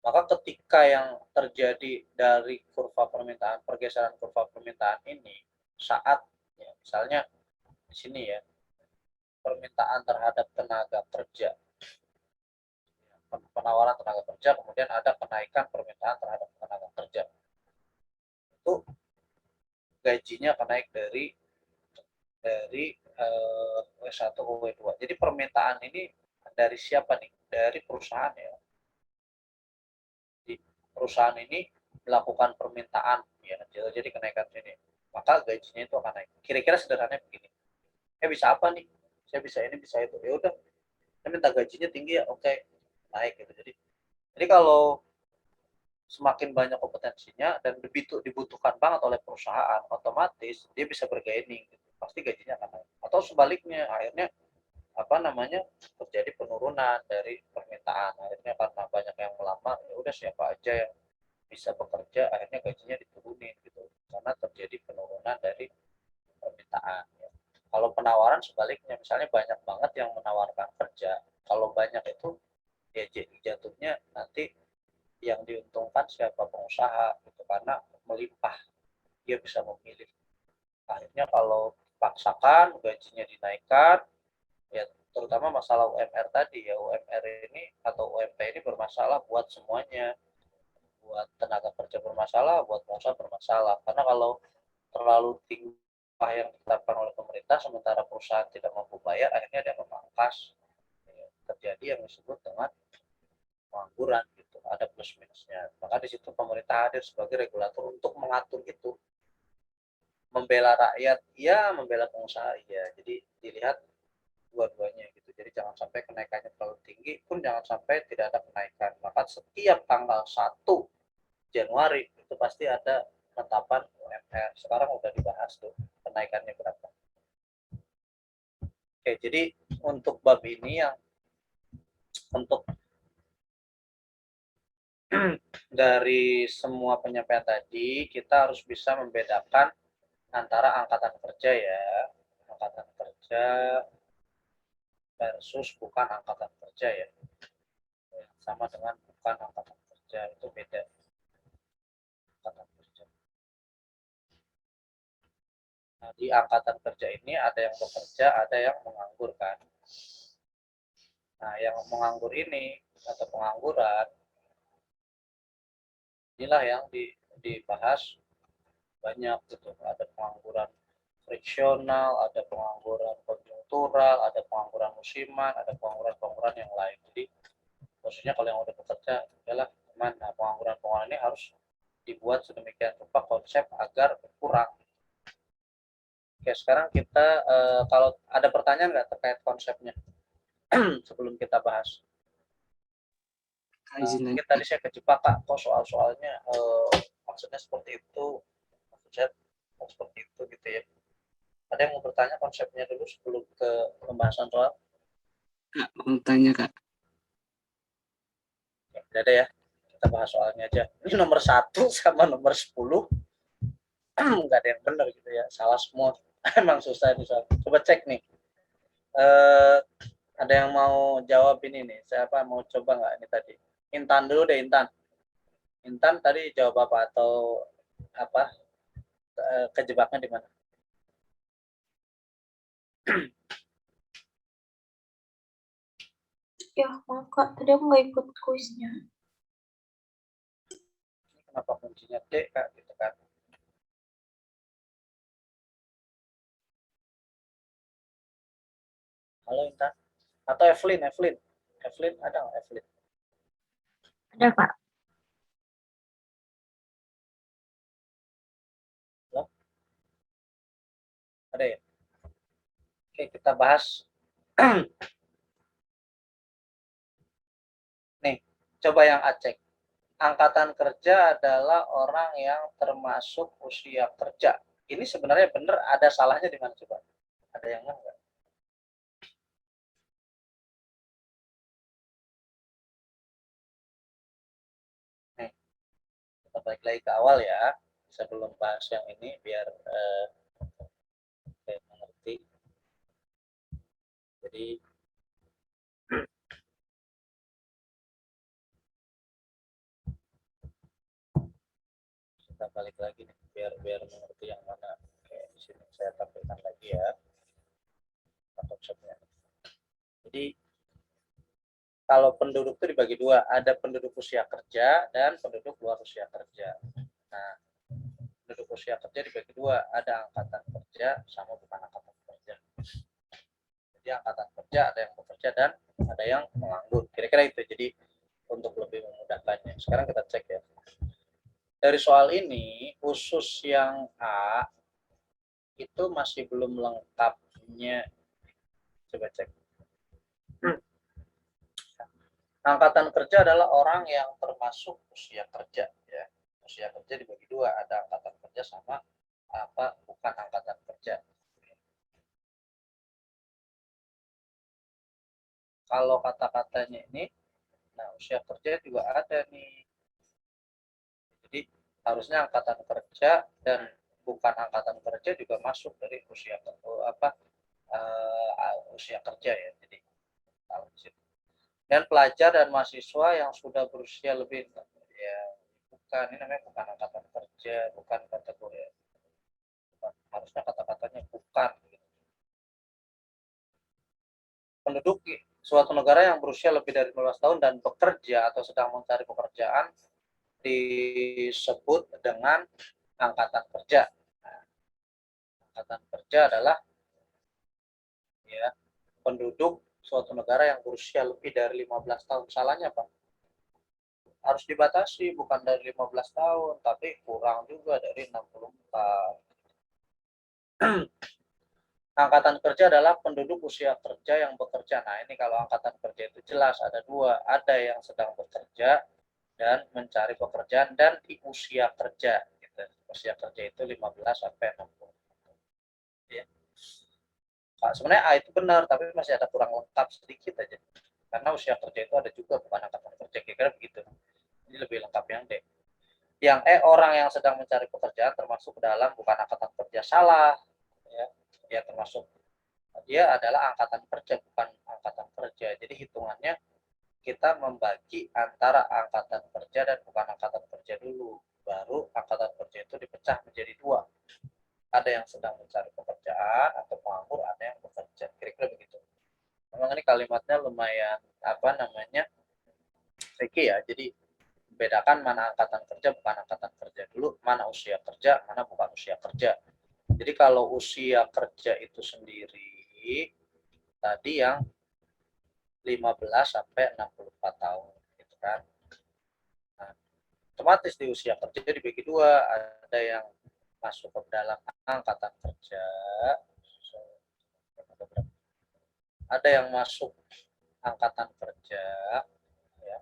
Maka ketika yang terjadi dari kurva permintaan, pergeseran kurva permintaan ini saat ya, misalnya di sini ya, permintaan terhadap tenaga kerja, penawaran tenaga kerja, kemudian ada kenaikan permintaan terhadap tenaga kerja, itu gajinya akan naik dari W1 ke W2. Jadi permintaan ini dari siapa nih? Dari perusahaan ya. Jadi perusahaan ini melakukan permintaan ya, jadi kenaikan ini, maka gajinya itu akan naik. Kira-kira sederhananya begini. Bisa apa nih? Saya bisa ini, bisa itu. Ya udah, saya minta gajinya tinggi ya, oke, naik gitu. Jadi kalau semakin banyak kompetensinya dan dibutuhkan banget oleh perusahaan, otomatis dia bisa bergaining, gitu. Pasti gajinya akan naik. Atau sebaliknya, akhirnya terjadi penurunan dari permintaan, akhirnya karena banyak yang melamar, ya udah siapa aja yang bisa bekerja, akhirnya gajinya diturunin gitu, karena terjadi penurunan dari permintaan ya. Kalau penawaran sebaliknya, misalnya banyak banget yang menawarkan kerja, kalau banyak itu ya jatuhnya nanti yang diuntungkan siapa, pengusaha gitu, karena melimpah, dia bisa memilih. Akhirnya kalau paksakan gajinya dinaikkan, ya terutama masalah UMR tadi ya, UMR ini atau UMP ini bermasalah buat semuanya, buat tenaga kerja bermasalah, buat pengusaha bermasalah, karena kalau terlalu tinggi yang ditetapkan oleh pemerintah sementara perusahaan tidak mampu bayar, akhirnya dia memangkas, ya, terjadi yang disebut dengan pengangguran gitu, ada plus minusnya. Maka di situ pemerintah hadir sebagai regulator untuk mengatur itu, membela rakyat iya, membela pengusaha iya, jadi dilihat dua-duanya gitu. Jadi jangan sampai kenaikannya terlalu tinggi pun jangan sampai tidak ada kenaikan. Maka setiap tanggal 1 Januari itu pasti ada penetapan UMR. Sekarang udah dibahas tuh kenaikannya berapa. Oke, jadi untuk bab ini yang untuk dari semua penyampaian tadi, kita harus bisa membedakan antara angkatan kerja ya, angkatan kerja versus bukan angkatan kerja ya, sama dengan bukan angkatan kerja, itu beda. Angkatan kerja. Nah, di angkatan kerja ini ada yang bekerja, ada yang menganggur kan. Nah, yang menganggur ini atau pengangguran, inilah yang dibahas banyak gitu. Ada pengangguran friksional, ada pengangguran konjunktural, ada pengangguran musiman, ada pengangguran yang lain. Jadi maksudnya kalau yang udah bekerja adalah teman, nah pengangguran ini harus dibuat sedemikian rupa konsep agar berkurang. Oke, sekarang kita kalau ada pertanyaan nggak terkait konsepnya sebelum kita bahas? Mungkin tadi saya kejebak Kak, kok soal-soalnya maksudnya seperti itu, maksudnya seperti itu gitu ya. Ada yang mau bertanya konsepnya dulu sebelum ke pembahasan soal? Kak, mau tanya Kak. Ya, ada ya, kita bahas soalnya aja. Ini nomor 1 sama nomor 10 nggak ada yang benar gitu ya, salah semua. Emang susah ini soal. Coba cek nih. Ada yang mau jawab ini nih? Siapa mau coba nggak ini tadi? Intan dulu deh, Intan. Intan tadi jawab apa atau apa? Kejebaknya di mana? Ya, maaf Kak, tadi aku nggak ikut kuisnya. Kenapa kuncinya D Kak gitu kan? Halo Intan. Atau Evelyn ada nggak Evelyn? Ada, Pak. Halo? Ada ya? Oke, kita bahas. Nih, coba yang Aceh. Angkatan kerja adalah orang yang termasuk usia kerja. Ini sebenarnya benar, ada salahnya di mana coba? Ada yang enggak? Nih, kita balik lagi ke awal ya, sebelum bahas yang ini biar mengerti. Jadi kita balik lagi nih, biar mengerti yang mana. Oke, di sini saya tampilkan lagi ya konsepnya. Jadi kalau penduduk itu dibagi dua, ada penduduk usia kerja dan penduduk luar usia kerja. Nah, penduduk usia kerja dibagi dua, ada angkatan kerja sama bukan angkatan kerja. Jadi angkatan kerja ada yang bekerja dan ada yang menganggur. Kira-kira itu. Jadi untuk lebih memudahkannya. Sekarang kita cek ya. Dari soal ini, khusus yang A itu masih belum lengkapnya. Coba cek. Angkatan kerja adalah orang yang termasuk usia kerja ya. Usia kerja dibagi dua, ada angkatan kerja sama apa bukan angkatan kerja. Kalau kata-katanya ini, nah usia kerja juga ada nih. Jadi harusnya angkatan kerja dan bukan angkatan kerja juga masuk dari usia usia kerja ya. Jadi kalau di situ. Dan pelajar dan mahasiswa yang sudah berusia lebih ya bukan, ini namanya bukan angkatan kerja, bukan kategori, bukan, harusnya kata-katanya bukan. Penduduk suatu negara yang berusia lebih dari 15 tahun dan bekerja atau sedang mencari pekerjaan disebut dengan angkatan kerja. Nah, angkatan kerja adalah ya penduduk suatu negara yang berusia lebih dari 15 tahun. Salahnya Pak? Harus dibatasi, bukan dari 15 tahun, tapi kurang juga dari 64. Angkatan kerja adalah penduduk usia kerja yang bekerja. Nah, ini kalau angkatan kerja itu jelas ada dua. Ada yang sedang bekerja dan mencari pekerjaan dan di usia kerja. Gitu. Usia kerja itu 15 sampai 60. Ya. Sebenarnya A itu benar, tapi masih ada kurang lengkap sedikit aja. Karena usia kerja itu ada juga bukan angkatan kerja. Kira-kira begitu. Ini lebih lengkap yang D. Yang E, orang yang sedang mencari pekerjaan termasuk dalam bukan angkatan kerja. Salah. Ya. Dia termasuk, dia adalah angkatan kerja bukan angkatan kerja. Jadi hitungannya kita membagi antara angkatan kerja dan bukan angkatan kerja dulu, baru angkatan kerja itu dipecah menjadi dua, ada yang sedang mencari pekerjaan atau menganggur, ada yang bekerja. Kira-kira begitu. Memang ini kalimatnya lumayan apa namanya tricky ya, jadi bedakan mana angkatan kerja bukan angkatan kerja dulu, mana usia kerja mana bukan usia kerja. Jadi kalau usia kerja itu sendiri tadi yang 15 sampai 64 tahun gitu kan. Nah, otomatis di usia kerja dibagi dua, ada yang masuk ke dalam angkatan kerja, ada yang masuk angkatan kerja, ya,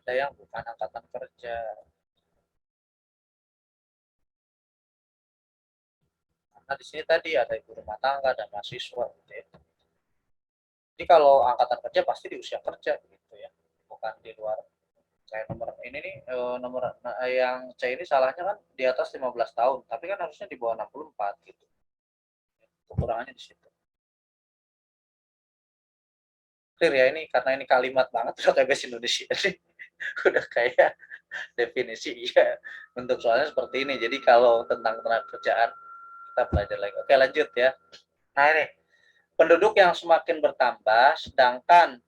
ada yang bukan angkatan kerja. Karena di sini tadi ada ibu rumah tangga dan mahasiswa gitu ya. Jadi kalau angkatan kerja pasti di usia kerja gitu ya, bukan di luar. Kayak nomor ini nih, nomor yang C ini salahnya kan di atas 15 tahun, tapi kan harusnya di bawah 64 gitu. Kekurangannya di situ. Clear ya ini, karena ini kalimat banget udah kayak bahasa Indonesia nih. Udah kayak definisi ya. Untuk soalnya seperti ini. Jadi kalau tentang tenaga kerjaan kita belajar lagi. Oke, lanjut ya. Nah, ini penduduk yang semakin bertambah sedangkan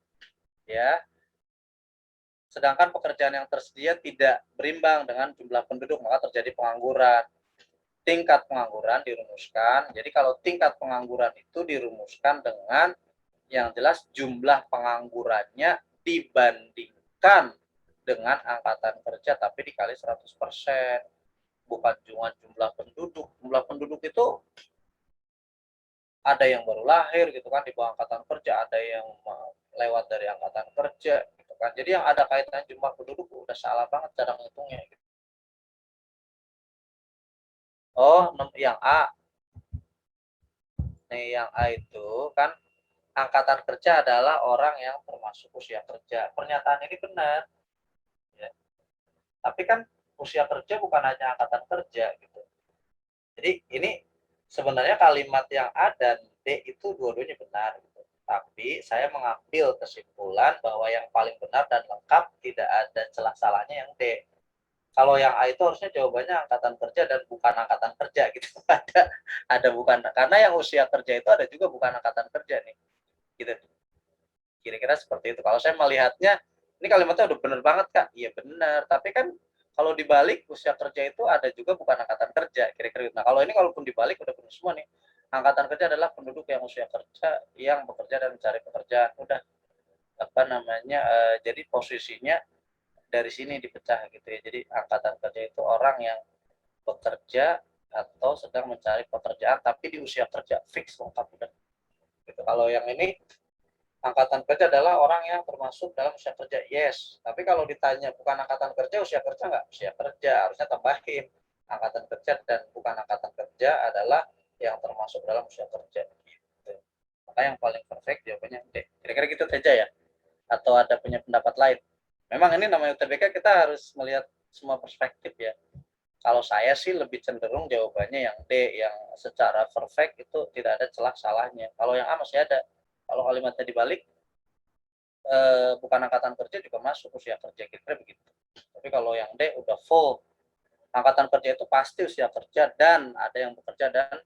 pekerjaan yang tersedia tidak berimbang dengan jumlah penduduk, maka terjadi pengangguran. tingkat pengangguran dirumuskan. Jadi kalau tingkat pengangguran itu dirumuskan dengan yang jelas jumlah penganggurannya dibandingkan dengan angkatan kerja tapi dikali 100%. Bukan cuma jumlah penduduk. Jumlah penduduk itu ada yang baru lahir gitu kan di bawah angkatan kerja, ada yang lewat dari angkatan kerja gitu kan. Jadi yang ada kaitannya jumlah penduduk udah salah banget cara menghitungnya gitu. Oh, yang A. Nih yang A itu kan angkatan kerja adalah orang yang termasuk usia kerja. Pernyataan ini benar. Ya. Tapi kan usia kerja bukan hanya angkatan kerja gitu. Jadi ini sebenarnya kalimat yang A dan D itu dua-duanya benar. Gitu. Tapi saya mengambil kesimpulan bahwa yang paling benar dan lengkap tidak ada celah salahnya yang D. Kalau yang A itu harusnya jawabannya angkatan kerja dan bukan angkatan kerja gitu. ada bukan, karena yang usia kerja itu ada juga bukan angkatan kerja nih. Gitu. Kira-kira seperti itu. Kalau saya melihatnya, ini kalimatnya udah benar banget Kak. Iya benar, tapi kan kalau dibalik usia kerja itu ada juga bukan angkatan kerja, kira-kira. Nah kalau ini kalaupun dibalik udah benar semua nih. Angkatan kerja adalah penduduk yang usia kerja, yang bekerja dan mencari pekerjaan. Udah apa namanya? Jadi posisinya dari sini dipecah gitu ya. Jadi angkatan kerja itu orang yang bekerja atau sedang mencari pekerjaan tapi di usia kerja fix lengkap udah. Gitu. Kalau yang ini angkatan kerja adalah orang yang termasuk dalam usia kerja, yes. Tapi kalau ditanya bukan angkatan kerja, usia kerja nggak? Usia kerja, harusnya tambahin. Angkatan kerja dan bukan angkatan kerja adalah yang termasuk dalam usia kerja. Gitu. Maka yang paling perfect jawabannya D. Kira-kira gitu saja ya? Atau ada punya pendapat lain? Memang ini namanya UTBK, kita harus melihat semua perspektif ya. Kalau saya sih lebih cenderung jawabannya yang D, yang secara perfect itu tidak ada celah salahnya. Kalau yang A masih ada. Kalau kalimatnya dibalik, bukan angkatan kerja juga masuk usia kerja, kira-kira begitu. Tapi kalau yang D udah full, angkatan kerja itu pasti usia kerja dan ada yang bekerja dan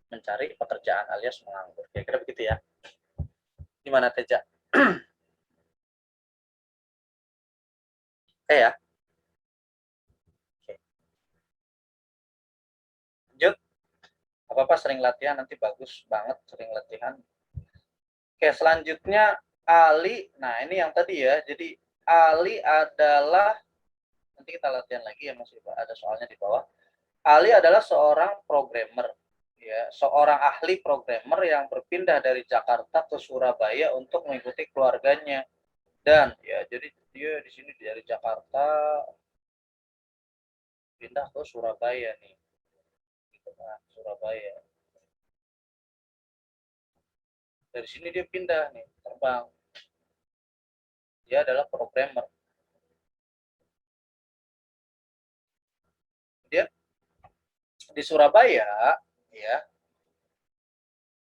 mencari pekerjaan alias menganggur. Kira-kira begitu ya. Gimana Teja? Ya. Oke. Lanjut. Apa-apa sering latihan, nanti bagus banget sering latihan. Oke, selanjutnya Ali. Nah, ini yang tadi ya. Jadi Ali adalah, nanti kita latihan lagi ya, masih ada soalnya di bawah. Ali adalah seorang programmer, ya, seorang ahli programmer yang berpindah dari Jakarta ke Surabaya untuk mengikuti keluarganya. Dan ya, jadi dia di sini dari Jakarta pindah ke Surabaya nih, gitu kan, Surabaya. Dari sini dia pindah nih, terbang. Dia adalah programmer. Dia di Surabaya, ya,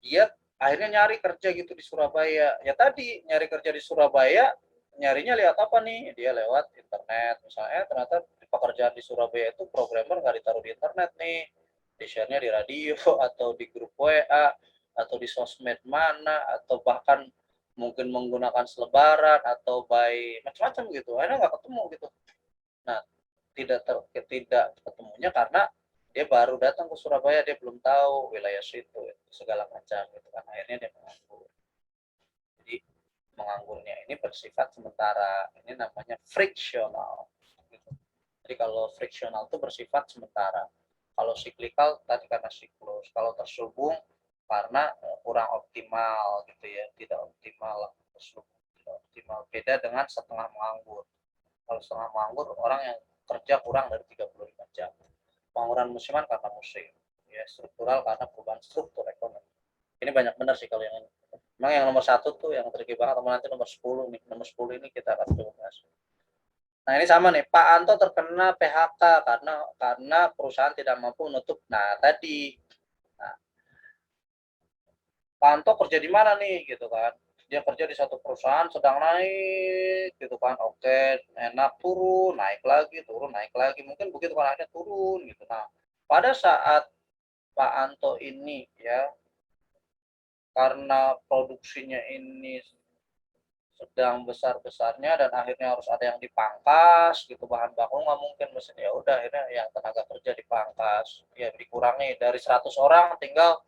dia akhirnya nyari kerja gitu di Surabaya. Ya tadi nyari kerja di Surabaya, nyarinya lihat apa nih? Dia lewat internet. Misalnya ternyata pekerjaan di Surabaya itu programmer nggak ditaruh di internet nih. Di share-nya di radio atau di grup WA atau di sosmed mana atau bahkan mungkin menggunakan selebaran atau by macam-macam gitu. Akhirnya nggak ketemu gitu. Nah, tidak ketemunya karena dia baru datang ke Surabaya, dia belum tahu wilayah situ segala macam gitu kan, akhirnya dia menganggur. Jadi menganggurnya ini bersifat sementara, ini namanya friksional gitu. Jadi kalau friksional itu bersifat sementara, kalau siklikal tadi karena siklus, kalau terselubung karena kurang optimal gitu ya, tidak optimal, terselubung tidak optimal. Beda dengan setengah menganggur. Kalau setengah menganggur orang yang kerja kurang dari 35 jam. Pengangguran musiman karena musim. Ya, struktural karena perubahan struktur ekonomi. Ini banyak benar sih kalau yang ini. Memang yang nomor 1 tuh yang tricky banget, teman nanti nomor 10 nih. Nomor 10 ini kita akan coba bahas. Nah, ini sama nih, Pak Anto terkena PHK karena perusahaan tidak mampu menutup. Nah, tadi nah, Pak Anto kerja di mana nih gitu kan. Dia kerja di satu perusahaan sedang naik gitu kan, oke, enak, turun naik lagi, turun naik lagi, mungkin begitu kan, akhirnya turun gitu. Nah, pada saat Pak Anto ini ya, karena produksinya ini sedang besar-besarnya dan akhirnya harus ada yang dipangkas gitu, bahan baku nggak mungkin mesin, ya udah akhirnya yang tenaga kerja dipangkas, ya dikurangi dari 100 orang tinggal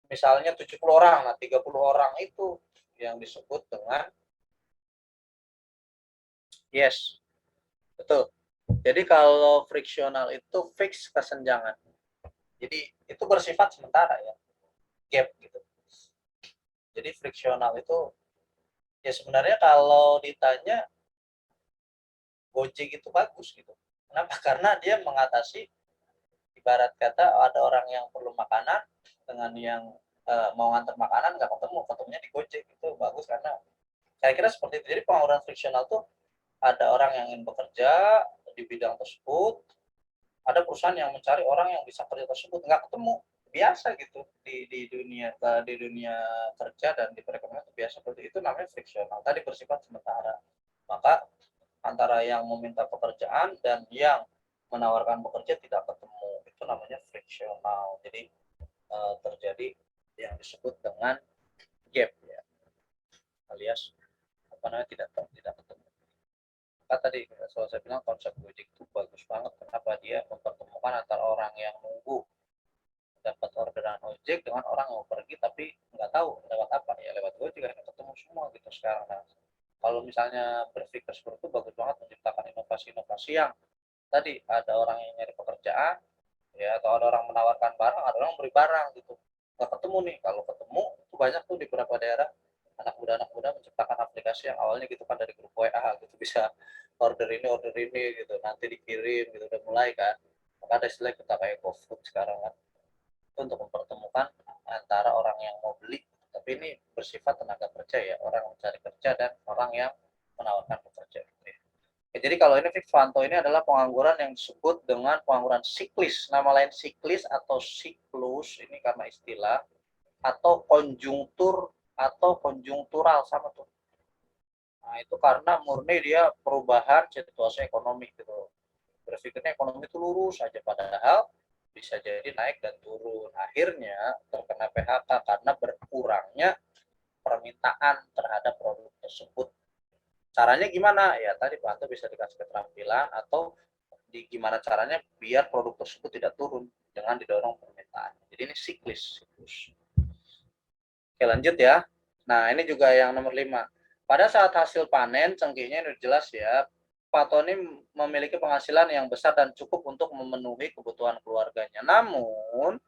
misalnya 70 orang, nah 30 orang itu yang disebut dengan yes, betul. Jadi kalau friksional itu fix kesenjangan. Jadi itu bersifat sementara ya, gap gitu. Jadi friksional itu ya sebenarnya kalau ditanya Gojek itu bagus gitu. Kenapa? Karena dia mengatasi ibarat kata ada orang yang perlu makanan dengan yang mau ngantar makanan nggak ketemu, ketemunya di Gojek, itu bagus karena saya kira seperti itu. Jadi pengurangan friksional tuh ada orang yang ingin bekerja di bidang tersebut, ada perusahaan yang mencari orang yang bisa kerja tersebut, nggak ketemu, biasa gitu di dunia kerja dan di perekonomian itu biasa seperti itu, namanya friksional tadi, bersifat sementara. Maka antara yang meminta pekerjaan dan yang menawarkan bekerja tidak ketemu, itu namanya friksional. Jadi terjadi yang disebut dengan gap ya, alias apa namanya, tidak ketemu. Maka tadi soal saya bilang konsep Gojek itu bagus banget. Kenapa? Dia mempertemukan antara orang yang nunggu dapat orderan ojek dengan orang yang mau pergi tapi nggak tahu lewat apa, ya lewat Gojek akhirnya ketemu semua gitu sekarang. Nah, kalau misalnya berpikir seperti itu bagus banget, menciptakan inovasi-inovasi yang tadi ada orang yang nyari pekerjaan ya, atau ada orang menawarkan barang, ada orang beri barang gitu, nggak ketemu nih. Kalau ketemu itu banyak tuh di beberapa daerah anak muda menciptakan aplikasi yang awalnya gitu kan dari grup WA gitu, bisa order ini gitu, nanti dikirim gitu, udah mulai kan. Maka ada istilah kita kayak GoFood sekarang kan, itu untuk mempertemukan antara orang yang mau beli tapi ini bersifat tenaga kerja ya, orang yang mencari kerja dan orang yang menawarkan pekerja gitu ya. Ya, jadi kalau ini fixed Fanto ini adalah pengangguran yang disebut dengan pengangguran siklis. Nama lain siklis atau siklus ini karena istilah, atau konjungtur atau konjungtural, sama tuh. Nah, itu karena murni dia perubahan situasi ekonomi gitu. Berpikirnya ekonomi itu lurus aja, padahal bisa jadi naik dan turun. Akhirnya terkena PHK karena berkurangnya permintaan terhadap produk tersebut. Caranya gimana? Ya tadi Pak Anto bisa dikasih keterampilan, atau gimana caranya biar produk tersebut tidak turun dengan didorong permintaan. Jadi ini siklus. Oke, lanjut ya. Nah, ini juga yang nomor 5. Pada saat hasil panen, cengkehnya ini jelas ya, Pak Tony memiliki penghasilan yang besar dan cukup untuk memenuhi kebutuhan keluarganya. Namun,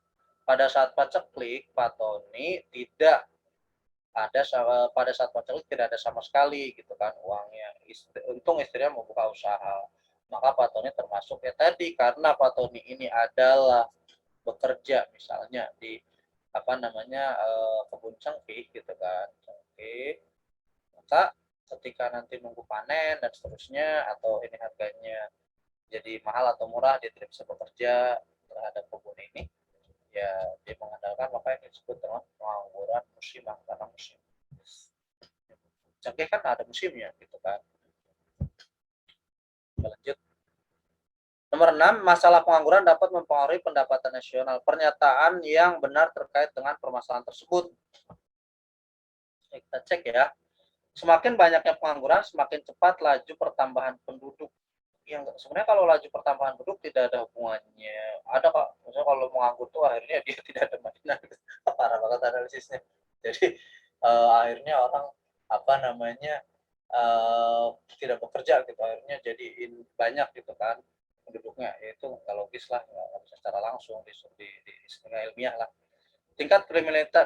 pada saat paceklik, Pak Tony tidak ada, pada saat paceklik tidak ada sama sekali gitu kan uangnya. Untung istrinya mau buka usaha. Maka Pak Tony termasuk ya tadi, karena Pak Tony ini adalah bekerja misalnya di apa namanya kebun cengkeh gitu kan, cengkeh, maka ketika nanti nunggu panen dan seterusnya, atau ini harganya jadi mahal atau murah, dia tidak bisa bekerja terhadap kebun ini, ya dia mengandalkan apa yang disebut dengan pengangguran musiman, karena musim cengkeh kan ada musimnya gitu kan. Lanjut. Nomor 6, masalah pengangguran dapat mempengaruhi pendapatan nasional. Pernyataan yang benar terkait dengan permasalahan tersebut. Kita cek ya. Semakin banyaknya pengangguran, semakin cepat laju pertambahan penduduk. Yang sebenarnya kalau laju pertambahan penduduk tidak ada hubungannya. Ada Pak, misalnya kalau menganggur tuh akhirnya dia tidak ada mainan. Parah banget analisisnya. Jadi akhirnya orang apa namanya tidak bekerja gitu, akhirnya jadi banyak gitu kan penduduknya. Itu nggak logis lah, nggak bisa secara langsung di ilmiah lah. Tingkat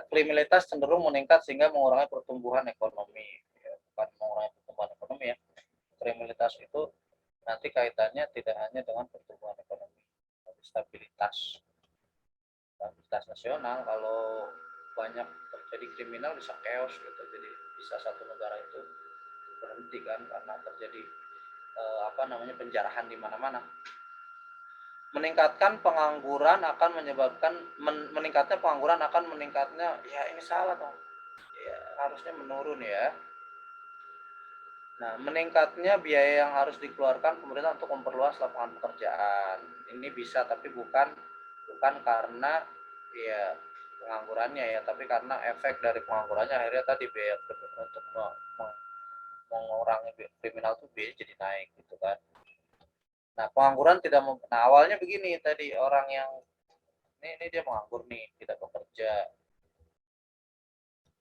kriminalitas cenderung meningkat sehingga mengurangi pertumbuhan ekonomi. Ya, bukan mengurangi pertumbuhan ekonomi ya. Kriminalitas itu nanti kaitannya tidak hanya dengan pertumbuhan ekonomi, tapi stabilitas nasional. Kalau banyak terjadi kriminal bisa chaos gitu. Jadi bisa satu negara itu berhenti kan karena terjadi apa namanya penjarahan di mana-mana. Meningkatkan pengangguran akan menyebabkan meningkatnya pengangguran akan meningkatnya, ya ini salah dong, ya harusnya menurun ya. Nah, meningkatnya biaya yang harus dikeluarkan pemerintah untuk memperluas lapangan pekerjaan ini bisa, tapi bukan karena ya penganggurannya ya, tapi karena efek dari penganggurannya akhirnya tadi biaya untuk mengurangi kriminal tuh biaya jadi naik gitu kan. Nah, pengangguran tidak nah awalnya begini tadi, orang yang ini dia menganggur nih, tidak bekerja,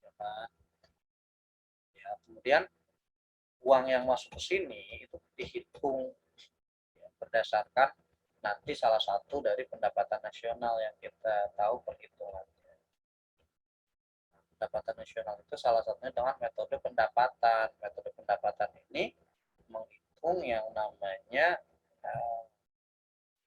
ya kan? Ya, kemudian uang yang masuk ke sini itu dihitung ya, berdasarkan nanti salah satu dari pendapatan nasional yang kita tahu perhitungannya. Pendapatan nasional itu salah satunya dengan metode pendapatan. Metode pendapatan ini menghitung yang namanya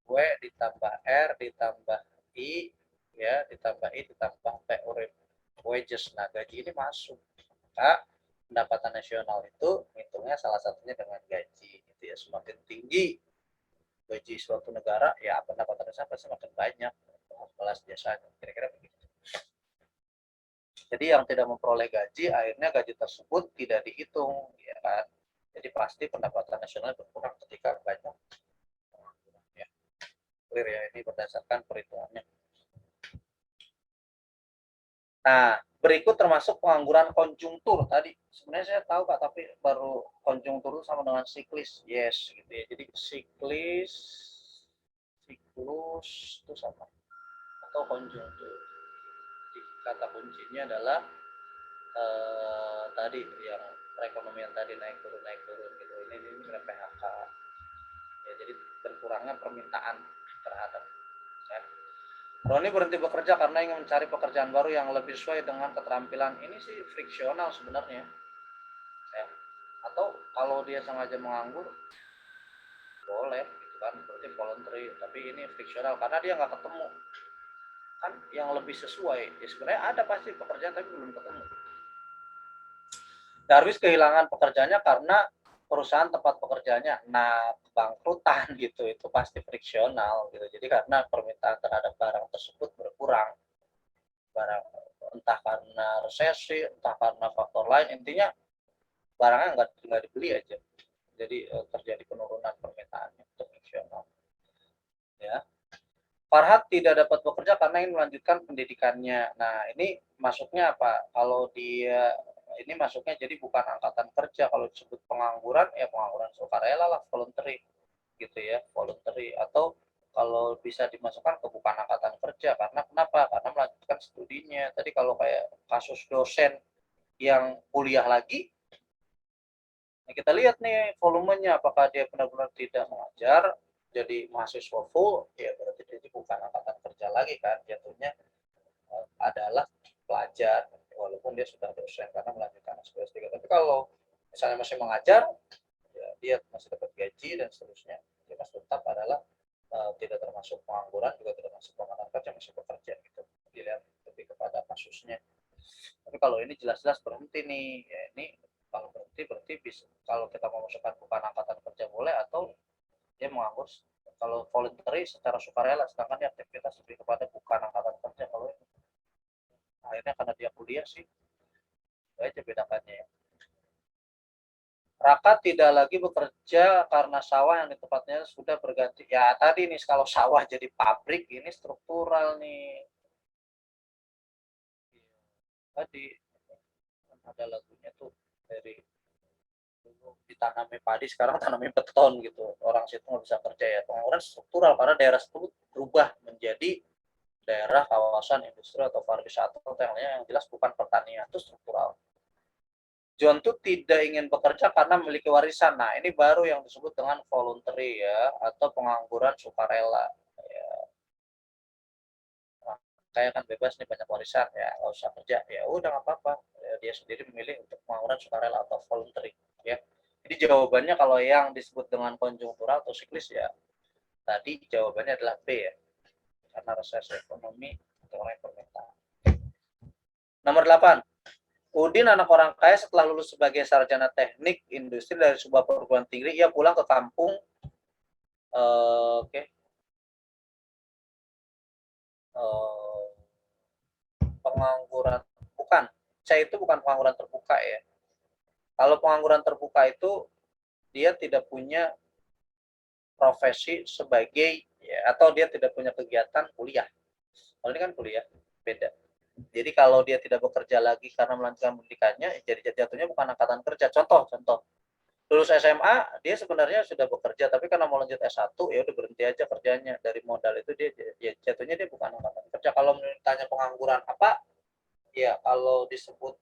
W ditambah R ditambah I ya ditambah I ditambah P urip wages. Nah, gaji ini masuk. Maka pendapatan nasional itu hitungnya salah satunya dengan gaji gitu ya. Semakin tinggi gaji suatu negara ya pendapatannya sampai semakin banyak kelas jasanya, kira-kira begitu. Jadi yang tidak memperoleh gaji akhirnya gaji tersebut tidak dihitung ya kan. Jadi pasti pendapatan nasional berkurang ketika banyak ya. Clear ya, ini berdasarkan perhitungannya. Nah, berikut termasuk pengangguran konjungtur tadi. Sebenarnya saya tahu Kak, tapi baru konjungtur sama dengan siklis. Yes, gitu ya. Jadi siklus itu sama atau konjungtur. Jadi, kata kuncinya adalah tadi yang perekonomian tadi naik turun gitu. Ini PHK. Ya, jadi berkurangnya permintaan terhadap ya. Roni berhenti bekerja karena ingin mencari pekerjaan baru yang lebih sesuai dengan keterampilan. Ini sih friksional sebenarnya. Ya. Atau kalau dia sengaja menganggur, boleh, gitu kan, berarti voluntary. Tapi ini friksional karena dia nggak ketemu kan yang lebih sesuai. Ya sebenarnya ada pasti pekerjaan tapi belum ketemu. Darwis kehilangan pekerjaannya karena perusahaan tempat pekerjaannya bangkrutan gitu, itu pasti friksional gitu. Jadi karena permintaan terhadap barang tersebut berkurang, barang entah karena resesi, entah karena faktor lain, intinya barangnya nggak dibeli aja. Jadi terjadi penurunan permintaannya, itu friksional. Ya. Farhat tidak dapat bekerja karena ingin melanjutkan pendidikannya. Nah, ini masuknya apa? Kalau dia ini masuknya jadi bukan angkatan kerja. Kalau disebut pengangguran, ya pengangguran sukarela lah, voluntary gitu ya, voluntary. Atau kalau bisa dimasukkan ke bukan angkatan kerja, karena kenapa? Karena melanjutkan studinya. Tadi kalau kayak kasus dosen yang kuliah lagi, nah kita lihat nih volumenya, apakah dia benar-benar tidak mengajar, jadi mahasiswa full, ya berarti dia bukan angkatan kerja lagi kan, jatuhnya adalah pelajar walaupun dia sudah dosen karena melanjutkan S3. Tapi kalau misalnya masih mengajar, ya dia masih dapat gaji dan seterusnya. Dia masih tetap adalah tidak termasuk pengangguran, juga tidak termasuk pengangguran kerja, masih bekerja gitu. Dilihat lebih kepada kasusnya. Tapi kalau ini jelas-jelas berhenti nih, ya ini kalau berhenti bisa, kalau kita mau masukkan bukan angkatan kerja boleh, atau dia menganggur kalau voluntary secara sukarela, sedangkan dia aktivitas lebih kepada bukan angkatan kerja. Kalau ini akhirnya karena dia kuliah sih, itu aja bedakannya ya. Raka tidak lagi bekerja karena sawah yang di tempatnya sudah berganti. Ya tadi nih, kalau sawah jadi pabrik ini struktural nih. Tadi ada lagunya tuh dari dulu ditanami padi, sekarang tanami beton gitu. Orang situ nggak bisa kerja ya. Pengangguran struktural karena daerah tersebut berubah menjadi daerah kawasan industri atau pariwisata atau yang lainnya, yang jelas bukan pertanian, itu struktural. John tuh tidak ingin bekerja karena memiliki warisan. Nah, ini baru yang disebut dengan voluntary ya, atau pengangguran sukarela. Ya. Nah, kayak kan bebas nih, banyak warisan ya, nggak usah kerja. Ya udah nggak apa-apa. Ya, dia sendiri memilih untuk pengangguran sukarela atau voluntary. Ya. Jadi jawabannya kalau yang disebut dengan konjungtural atau siklis ya, tadi jawabannya adalah B ya, karena resesi ekonomi atau permintaan. Nomor 8. Udin anak orang kaya setelah lulus sebagai sarjana teknik industri dari sebuah perguruan tinggi, ia pulang ke kampung. Pengangguran bukan, saya itu bukan pengangguran terbuka ya. Kalau pengangguran terbuka itu dia tidak punya profesi sebagai ya, atau dia tidak punya kegiatan kuliah. Kalau ini kan kuliah, beda. Jadi kalau dia tidak bekerja lagi karena melanjutkan pendidikannya, jadi jatuhnya bukan angkatan kerja. Contoh lulus SMA dia sebenarnya sudah bekerja, tapi karena mau lanjut S1 ya udah berhenti aja kerjanya. Dari modal itu dia ya jatuhnya dia bukan angkatan kerja. Kalau ditanya pengangguran apa, ya kalau disebut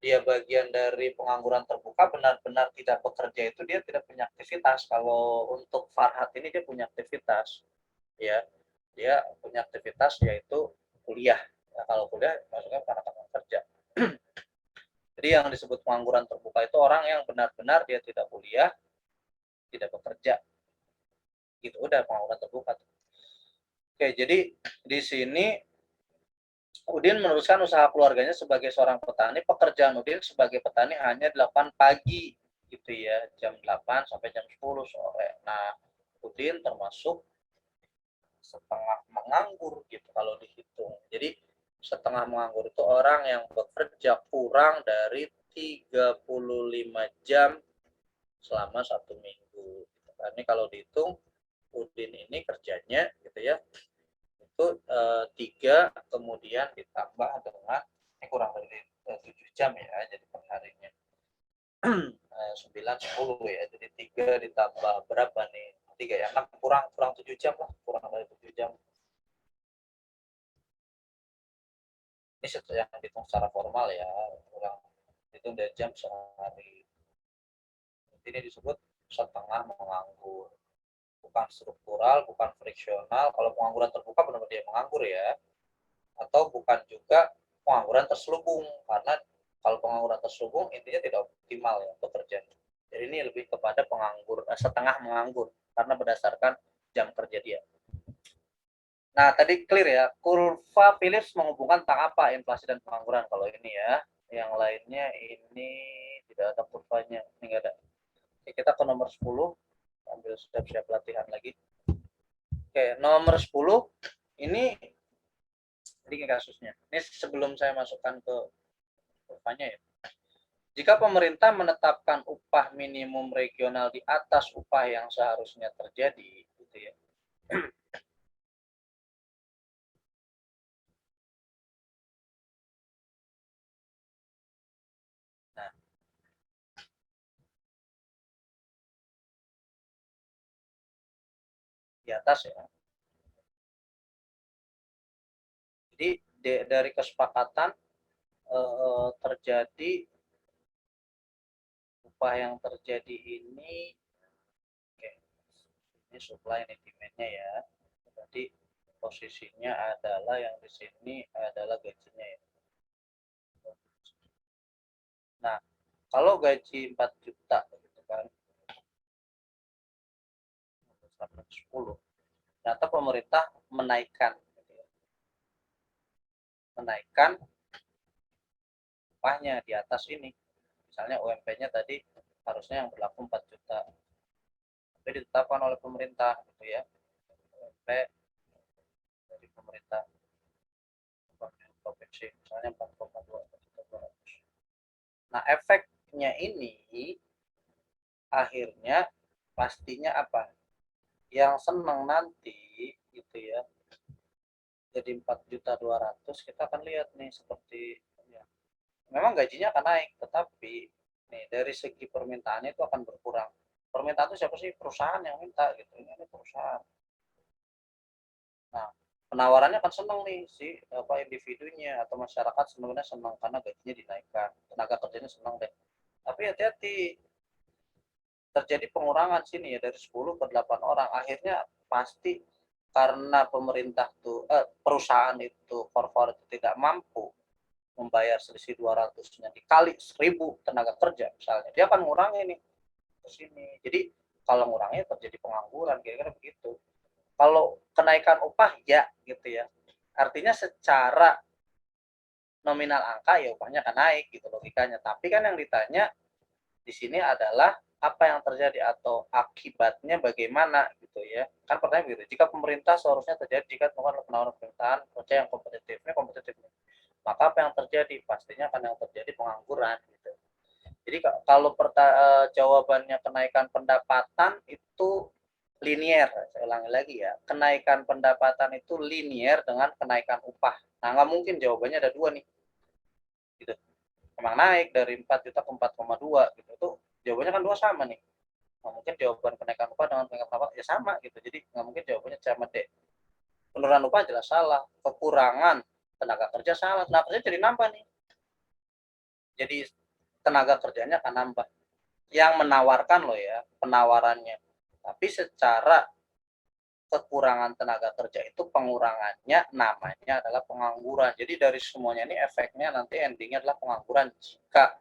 dia bagian dari pengangguran terbuka, benar-benar tidak bekerja itu dia tidak punya aktivitas. Kalau untuk Farhat ini dia punya aktivitas, ya dia punya aktivitas yaitu kuliah. Ya, kalau kuliah maksudnya karena kerja. Jadi yang disebut pengangguran terbuka itu orang yang benar-benar dia tidak kuliah, tidak bekerja. Gitu udah pengangguran terbuka. Oke, jadi di sini Udin meneruskan usaha keluarganya sebagai seorang petani. Pekerjaan Udin sebagai petani hanya 8 pagi gitu ya, jam 8 sampai jam 10 sore. Nah, Udin termasuk setengah menganggur gitu kalau dihitung. Jadi setengah menganggur itu orang yang bekerja kurang dari 35 jam selama 1 minggu. Ini kalau dihitung Udin ini kerjanya gitu ya itu 3 kemudian ditambah dengan ini kurang dari 7 jam ya, jadi per harinya 9 10 ya, jadi 3 ditambah berapa nih 3 ya 6 kurang 7 jam lah, kurang dari 7 jam. Ini yang dihitung secara formal ya, kurang itu udah jam sehari. Ini disebut setengah menganggur, bukan struktural, bukan friksional. Kalau pengangguran terbuka benar-benar dia menganggur ya, atau bukan juga pengangguran terselubung, karena kalau pengangguran terselubung intinya tidak optimal ya pekerjaan. Jadi ini lebih kepada penganggur setengah menganggur karena berdasarkan jam kerja dia. Nah, tadi clear ya, kurva Phillips menghubungkan tentang apa inflasi dan pengangguran. Kalau ini ya, yang lainnya ini tidak ada kurvanya, ini enggak ada. Oke, kita ke nomor 10, ambil siap-siap latihan lagi. Oke, nomor 10 ini kasusnya. Ini sebelum saya masukkan ke kurvanya ya. Jika pemerintah menetapkan upah minimum regional di atas upah yang seharusnya terjadi, gitu ya. Nah, di atas ya. Jadi dari kesepakatan terjadi upah yang terjadi ini, oke, ini supply ini demand-nya ya. Jadi posisinya adalah yang di sini adalah gajinya ya. Nah, kalau gaji 4 juta gitu kan, 10, ternyata pemerintah menaikkan upahnya di atas ini. Misalnya UMP-nya tadi harusnya yang berlaku 4 juta. Tapi ditetapkan oleh pemerintah gitu ya. UMP dari pemerintah provinsi misalnya 4,2 juta. Nah, efeknya ini akhirnya pastinya apa? Yang senang nanti gitu ya. Jadi 4.200.000 kita akan lihat nih seperti ya. Memang gajinya akan naik, tetapi nih dari segi permintaannya itu akan berkurang. Permintaan itu siapa sih? Perusahaan yang minta gitu. Ini perusahaan. Nah, penawarannya akan senang nih si individunya atau masyarakat sebenarnya senang karena gajinya dinaikkan, tenaga kerjanya senang deh. Tapi hati-hati, terjadi pengurangan sini ya dari 10 ke 8 orang. Akhirnya pasti karena pemerintah tuh perusahaan itu korporat tidak mampu membayar selisih 200-nya dikali 1.000 tenaga kerja misalnya, dia akan mengurangi nih ke sini. Jadi kalau ngurangnya terjadi pengangguran, kira-kira begitu. Kalau kenaikan upah ya gitu ya. Artinya secara nominal angka ya upahnya akan naik gitu logikanya. Tapi kan yang ditanya di sini adalah apa yang terjadi atau akibatnya bagaimana gitu ya. Kan pertanyaan gitu. Jika pemerintah seharusnya terjadi jika melakukan penawaran pemerintahan kerja yang kompetitif. Maka apa yang terjadi? Pastinya akan yang terjadi pengangguran gitu. Jadi kalau jawabannya kenaikan pendapatan itu linier, saya ulangi lagi ya, kenaikan pendapatan itu linier dengan kenaikan upah. Nah, nggak mungkin jawabannya ada dua nih. Gitu. Memang naik dari 4 juta ke 4,2 gitu. Itu jawabannya kan dua sama nih. nggak mungkin jawaban kenaikan upah dengan peningkatan pendapatan ya sama gitu. Jadi nggak mungkin jawabannya C sama D. Penurunan upah jelas salah, kekurangan tenaga kerja salah, tenaga kerja jadi nambah nih. Jadi tenaga kerjanya akan nambah. Yang menawarkan loh ya, penawarannya. Tapi secara kekurangan tenaga kerja itu pengurangannya namanya adalah pengangguran. Jadi dari semuanya ini efeknya nanti endingnya adalah pengangguran jika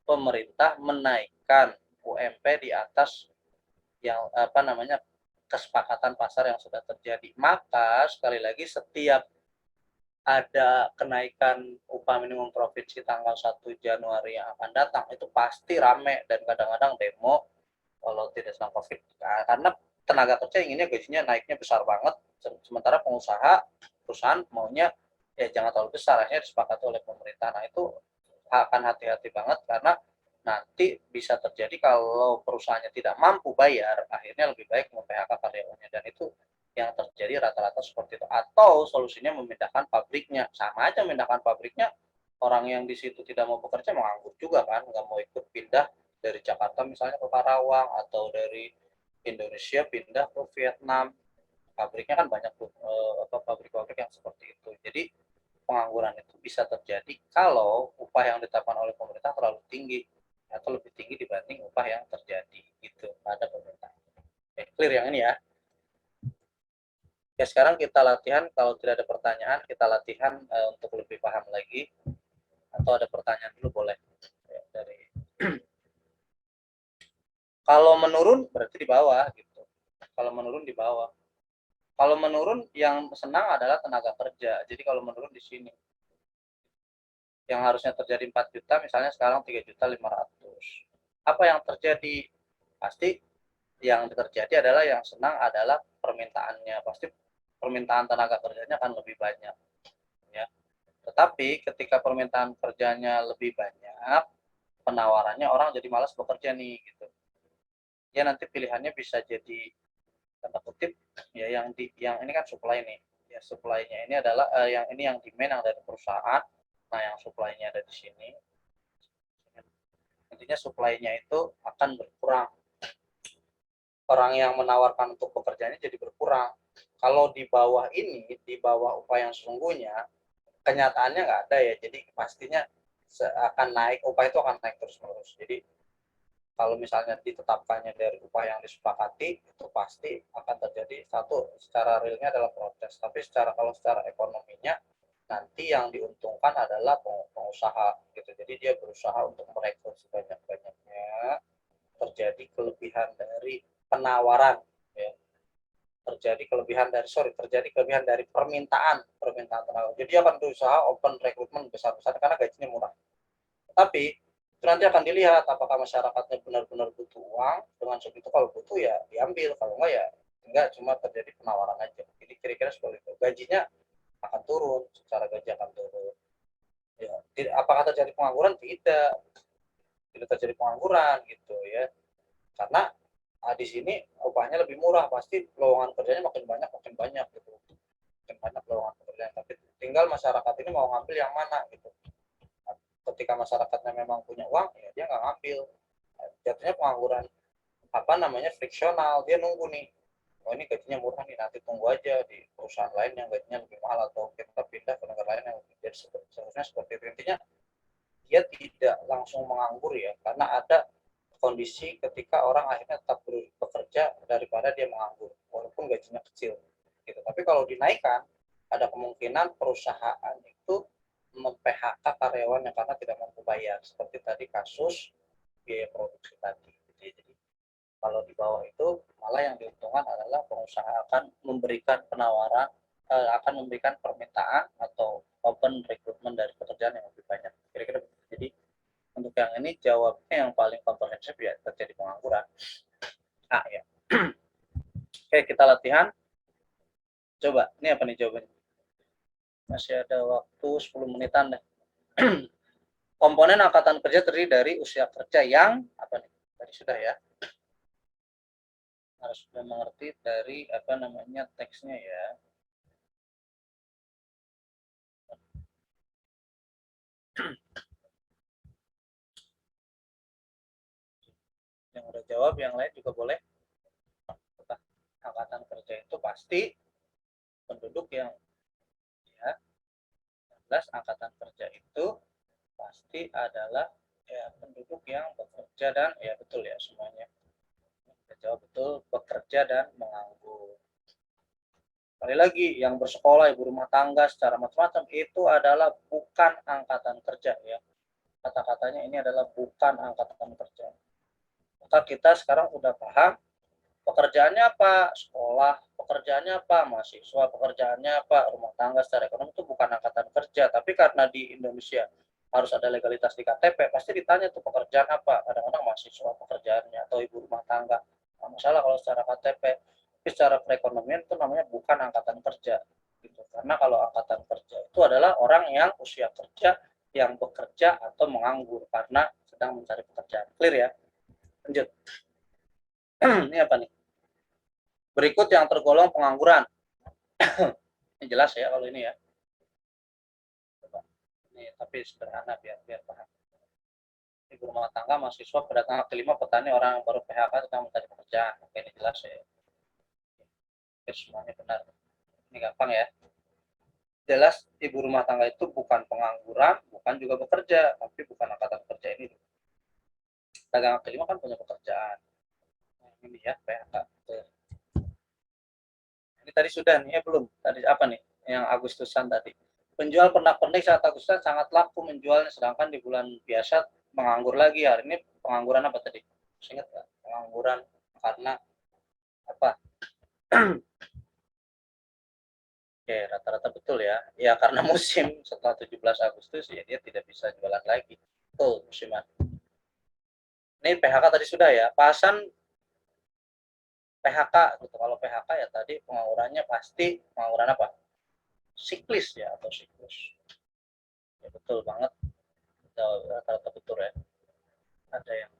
pemerintah menaikkan UMP di atas yang kesepakatan pasar yang sudah terjadi. Maka sekali lagi setiap ada kenaikan upah minimum provinsi tanggal 1 Januari yang akan datang itu pasti rame dan kadang-kadang demo kalau tidak sedang COVID. Karena tenaga kerja inginnya gajinya naiknya besar banget, sementara pengusaha perusahaan maunya ya jangan terlalu besar, akhirnya disepakati oleh pemerintah. Nah itu akan hati-hati banget karena nanti bisa terjadi kalau perusahaannya tidak mampu bayar, akhirnya lebih baik mem-PHK karyawannya, dan itu yang terjadi rata-rata seperti itu. Atau solusinya memindahkan pabriknya, sama aja memindahkan pabriknya, orang yang di situ tidak mau bekerja menganggur juga kan, nggak mau ikut pindah dari Jakarta misalnya ke Karawang atau dari Indonesia pindah ke Vietnam. Pabriknya kan banyak tuh pabrik-pabrik yang seperti itu. Jadi pengangguran itu bisa terjadi kalau upah yang ditetapkan oleh pemerintah terlalu tinggi atau lebih tinggi dibanding upah yang terjadi gitu pada pemerintah. Clear yang ini ya. Ya sekarang kita latihan, kalau tidak ada pertanyaan kita latihan untuk lebih paham lagi, atau ada pertanyaan dulu boleh ya, dari kalau menurun berarti di bawah gitu. Kalau menurun di bawah. Kalau menurun yang senang adalah tenaga kerja. Jadi kalau menurun di sini. Yang harusnya terjadi 4 juta misalnya sekarang 3.500.000. Apa yang terjadi? Pasti yang terjadi adalah yang senang adalah permintaannya. Pasti permintaan tenaga kerjanya akan lebih banyak. Ya. Tetapi ketika permintaan kerjanya lebih banyak, penawarannya orang jadi malas bekerja nih gitu. Ya nanti pilihannya bisa jadi tanda kutip ya yang ini kan supply nih. Ya supply-nya ini adalah yang ini yang demand yang dari perusahaan. Nah, yang supply-nya ada di sini. Intinya supply-nya itu akan berkurang. Orang yang menawarkan untuk bekerjanya jadi berkurang. Kalau di bawah ini, di bawah upah yang sesungguhnya, kenyataannya nggak ada ya. Jadi pastinya akan naik, upah itu akan naik terus-menerus. Jadi kalau misalnya ditetapkannya dari upah yang disepakati, itu pasti akan terjadi satu, secara realnya adalah protes. Tapi kalau secara ekonominya, nanti yang diuntungkan adalah pengusaha gitu. Jadi dia berusaha untuk merekrut sebanyak-banyaknya, terjadi kelebihan dari penawaran ya. terjadi kelebihan dari permintaan tenaga. Jadi dia akan berusaha open rekrutmen besar-besar karena gajinya murah. Tapi itu nanti akan dilihat apakah masyarakatnya benar-benar butuh uang. Dengan segitu kalau butuh ya diambil, kalau enggak cuma terjadi penawaran aja. Jadi kira-kira seperti itu. Gajinya akan turun, secara gaji akan turun. Ya, apakah terjadi pengangguran? Tidak terjadi pengangguran gitu ya. Karena di sini upahnya lebih murah, pasti lowongan kerjanya makin banyak gitu. Makin banyak lowongan kerjanya. Tapi tinggal masyarakat ini mau ngambil yang mana gitu. Ketika masyarakatnya memang punya uang, ya dia nggak ngambil. Jatuhnya pengangguran friksional. Dia nunggu nih, oh ini gajinya murah nih, nanti tunggu aja di perusahaan lain yang gajinya lebih mahal atau kita pindah ke negara lain yang lebih. Jadi seharusnya seperti itu. Intinya dia tidak langsung menganggur ya, karena ada kondisi ketika orang akhirnya tetap bekerja daripada dia menganggur walaupun gajinya kecil gitu. Tapi kalau dinaikkan, ada kemungkinan perusahaan itu mem-PHK karyawannya karena tidak mampu bayar, seperti tadi kasus biaya produksi tadi. Jadi kalau di bawah itu malah yang diuntungkan adalah pengusaha akan memberikan penawaran, akan memberikan permintaan atau open recruitment dari pekerjaan yang lebih banyak. Kira-kira jadi untuk yang ini jawabnya yang paling komprehensif ya terjadi pengangguran. Ya. Oke, kita latihan. Coba, ini apa nih jawabannya? Masih ada waktu 10 menitan deh. Komponen angkatan kerja terdiri dari usia kerja yang apa nih? Tadi sudah ya. Harus sudah mengerti dari teksnya ya. Yang udah jawab, yang lain juga boleh. Angkatan kerja itu pasti penduduk yang ya, 19 angkatan kerja itu pasti adalah ya penduduk yang bekerja dan ya betul ya semuanya. Kita jawab betul, bekerja dan menganggur. Sekali lagi, yang bersekolah, ibu rumah tangga secara macam-macam itu adalah bukan angkatan kerja ya. Kata-katanya ini adalah bukan angkatan kerja. Maka kita sekarang udah paham pekerjaannya apa, sekolah, pekerjaannya apa, mahasiswa, pekerjaannya apa, rumah tangga secara ekonomi itu bukan angkatan kerja. Tapi karena di Indonesia harus ada legalitas di KTP, pasti ditanya tuh pekerjaan apa. Kadang-kadang mahasiswa pekerjaannya atau ibu rumah tangga. Nah, masalah kalau secara KTP, tapi secara perekonomian itu namanya bukan angkatan kerja. Gitu. Karena kalau angkatan kerja itu adalah orang yang usia kerja, yang bekerja atau menganggur karena sedang mencari pekerjaan. Clear ya? Lanjut. Ini apa nih? Berikut yang tergolong pengangguran. Ini jelas ya kalau ini ya. Coba. Ini tapi sederhana biar paham. Ibu rumah tangga, mahasiswa, pedagang kaki lima, petani, orang yang baru PHK sedang mencari pekerjaan. Oke, ini jelas ya. Oke, semuanya benar. Ini gampang ya. Jelas ibu rumah tangga itu bukan pengangguran, bukan juga bekerja, tapi bukan angkatan kerja ini. Pedagang kaki lima kan punya pekerjaan. Nah, ini ya PHK. Ini tadi sudah nih, belum. Tadi apa nih? Yang Agustusan tadi. Penjual pernak-pernik saat Agustusan sangat laku menjualnya, sedangkan di bulan biasa menganggur lagi. Hari ini pengangguran apa tadi? Ingat nggak? Pengangguran karena apa? Oke, rata-rata betul ya. Ya karena musim setelah 17 Agustus ya dia tidak bisa jualan lagi. Betul, musiman. Ini PHK tadi sudah ya. Pasan PHK gitu. Kalau PHK ya tadi penganggurannya pasti pengangguran apa? Siklis ya atau siklus. Ya betul banget. Rata-rata betul ya. Ada yang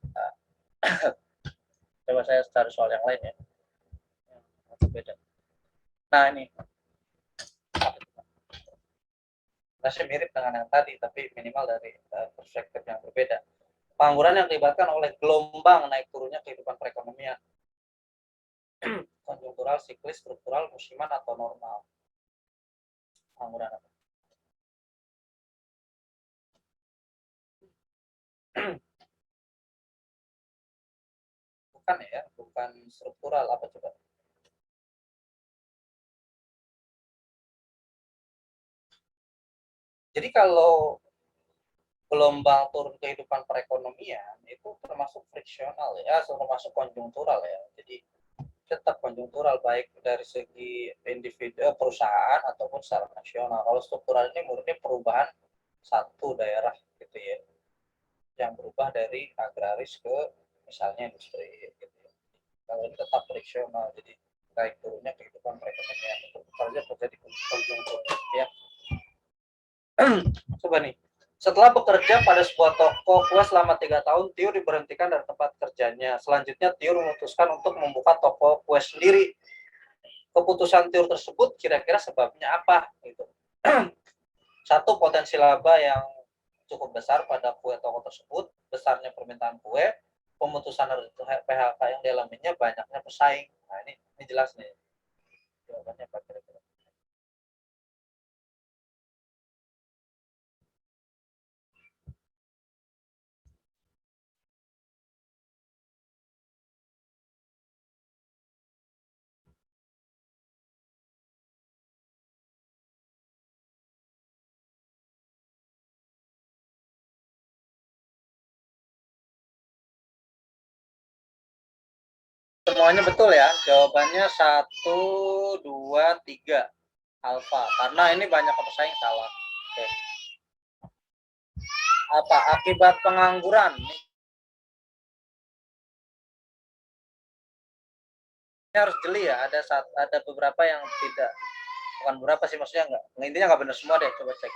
coba saya cari soal yang lain ya. Yang beda. Nah ini masih mirip dengan yang tadi, tapi minimal dari perspektif yang berbeda. Pengangguran yang dilibatkan oleh gelombang naik turunnya kehidupan perekonomian. Konjunktural, siklis, struktural, musiman, atau normal. Pengangguran apa? Bukan ya, bukan struktural, apa coba? Jadi kalau gelombang turun kehidupan perekonomian itu termasuk friksional ya, termasuk konjunktural ya. Jadi tetap konjunktural baik dari segi individu perusahaan ataupun secara nasional. Kalau struktural ini murni perubahan satu daerah gitu ya, yang berubah dari agraris ke misalnya industri gitu ya. Kalau ini tetap friksional, jadi naik turunnya kehidupan perekonomian itu saja terjadi konjunktur ya. Coba nih, setelah bekerja pada sebuah toko kue selama 3 tahun, Tio diberhentikan dari tempat kerjanya. Selanjutnya, Tio memutuskan untuk membuka toko kue sendiri. Keputusan Tio tersebut kira-kira sebabnya apa? Gitu. Satu, potensi laba yang cukup besar pada kue toko tersebut, besarnya permintaan kue, pemutusan PHK yang dialaminya, banyaknya pesaing. Nah, ini jelas nih. Jawabannya apa kira-kira? Semuanya betul ya. Jawabannya 1, 2, 3. Alfa. Karena ini banyak pesaing salah. Oke. Apa akibat pengangguran? Ini harus jeli ya. Ada beberapa yang tidak, bukan beberapa sih maksudnya enggak. Intinya nggak benar semua deh. Coba cek.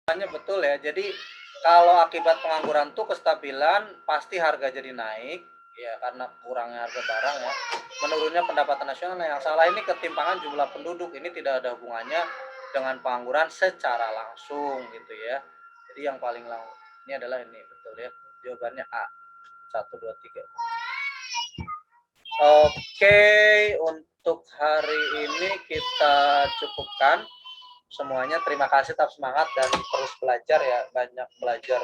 Hanya betul ya. Jadi kalau akibat pengangguran tuh kestabilan pasti harga jadi naik ya karena kurangnya harga barang ya. Menurunnya pendapatan nasional. Nah, yang salah ini ketimpangan jumlah penduduk. Ini tidak ada hubungannya dengan pengangguran secara langsung gitu ya. Jadi yang paling ini adalah ini betul ya. Jawabannya A. 1 2 3. Oke, untuk hari ini kita cukupkan semuanya. Terima kasih, tetap semangat dan terus belajar ya, banyak belajar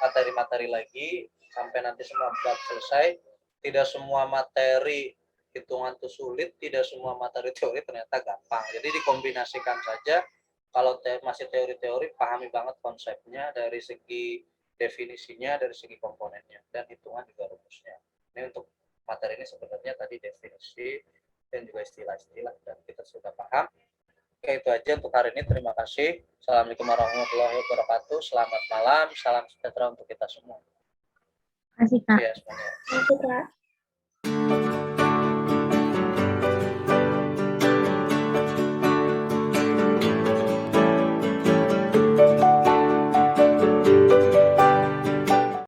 materi-materi lagi sampai nanti semua bab selesai. Tidak semua materi hitungan itu sulit, tidak semua materi teori ternyata gampang. Jadi dikombinasikan saja. Kalau masih teori-teori, pahami banget konsepnya dari segi definisinya, dari segi komponennya, dan hitungan juga rumusnya. Ini untuk materi ini sebenarnya tadi definisi dan juga istilah-istilah dan kita sudah paham. Oke, itu aja untuk hari ini. Terima kasih. Assalamualaikum warahmatullahi wabarakatuh. Selamat malam. Salam sejahtera untuk kita semua. Terima kasih, Kak. Ya, semuanya. Terima kasih, Kak.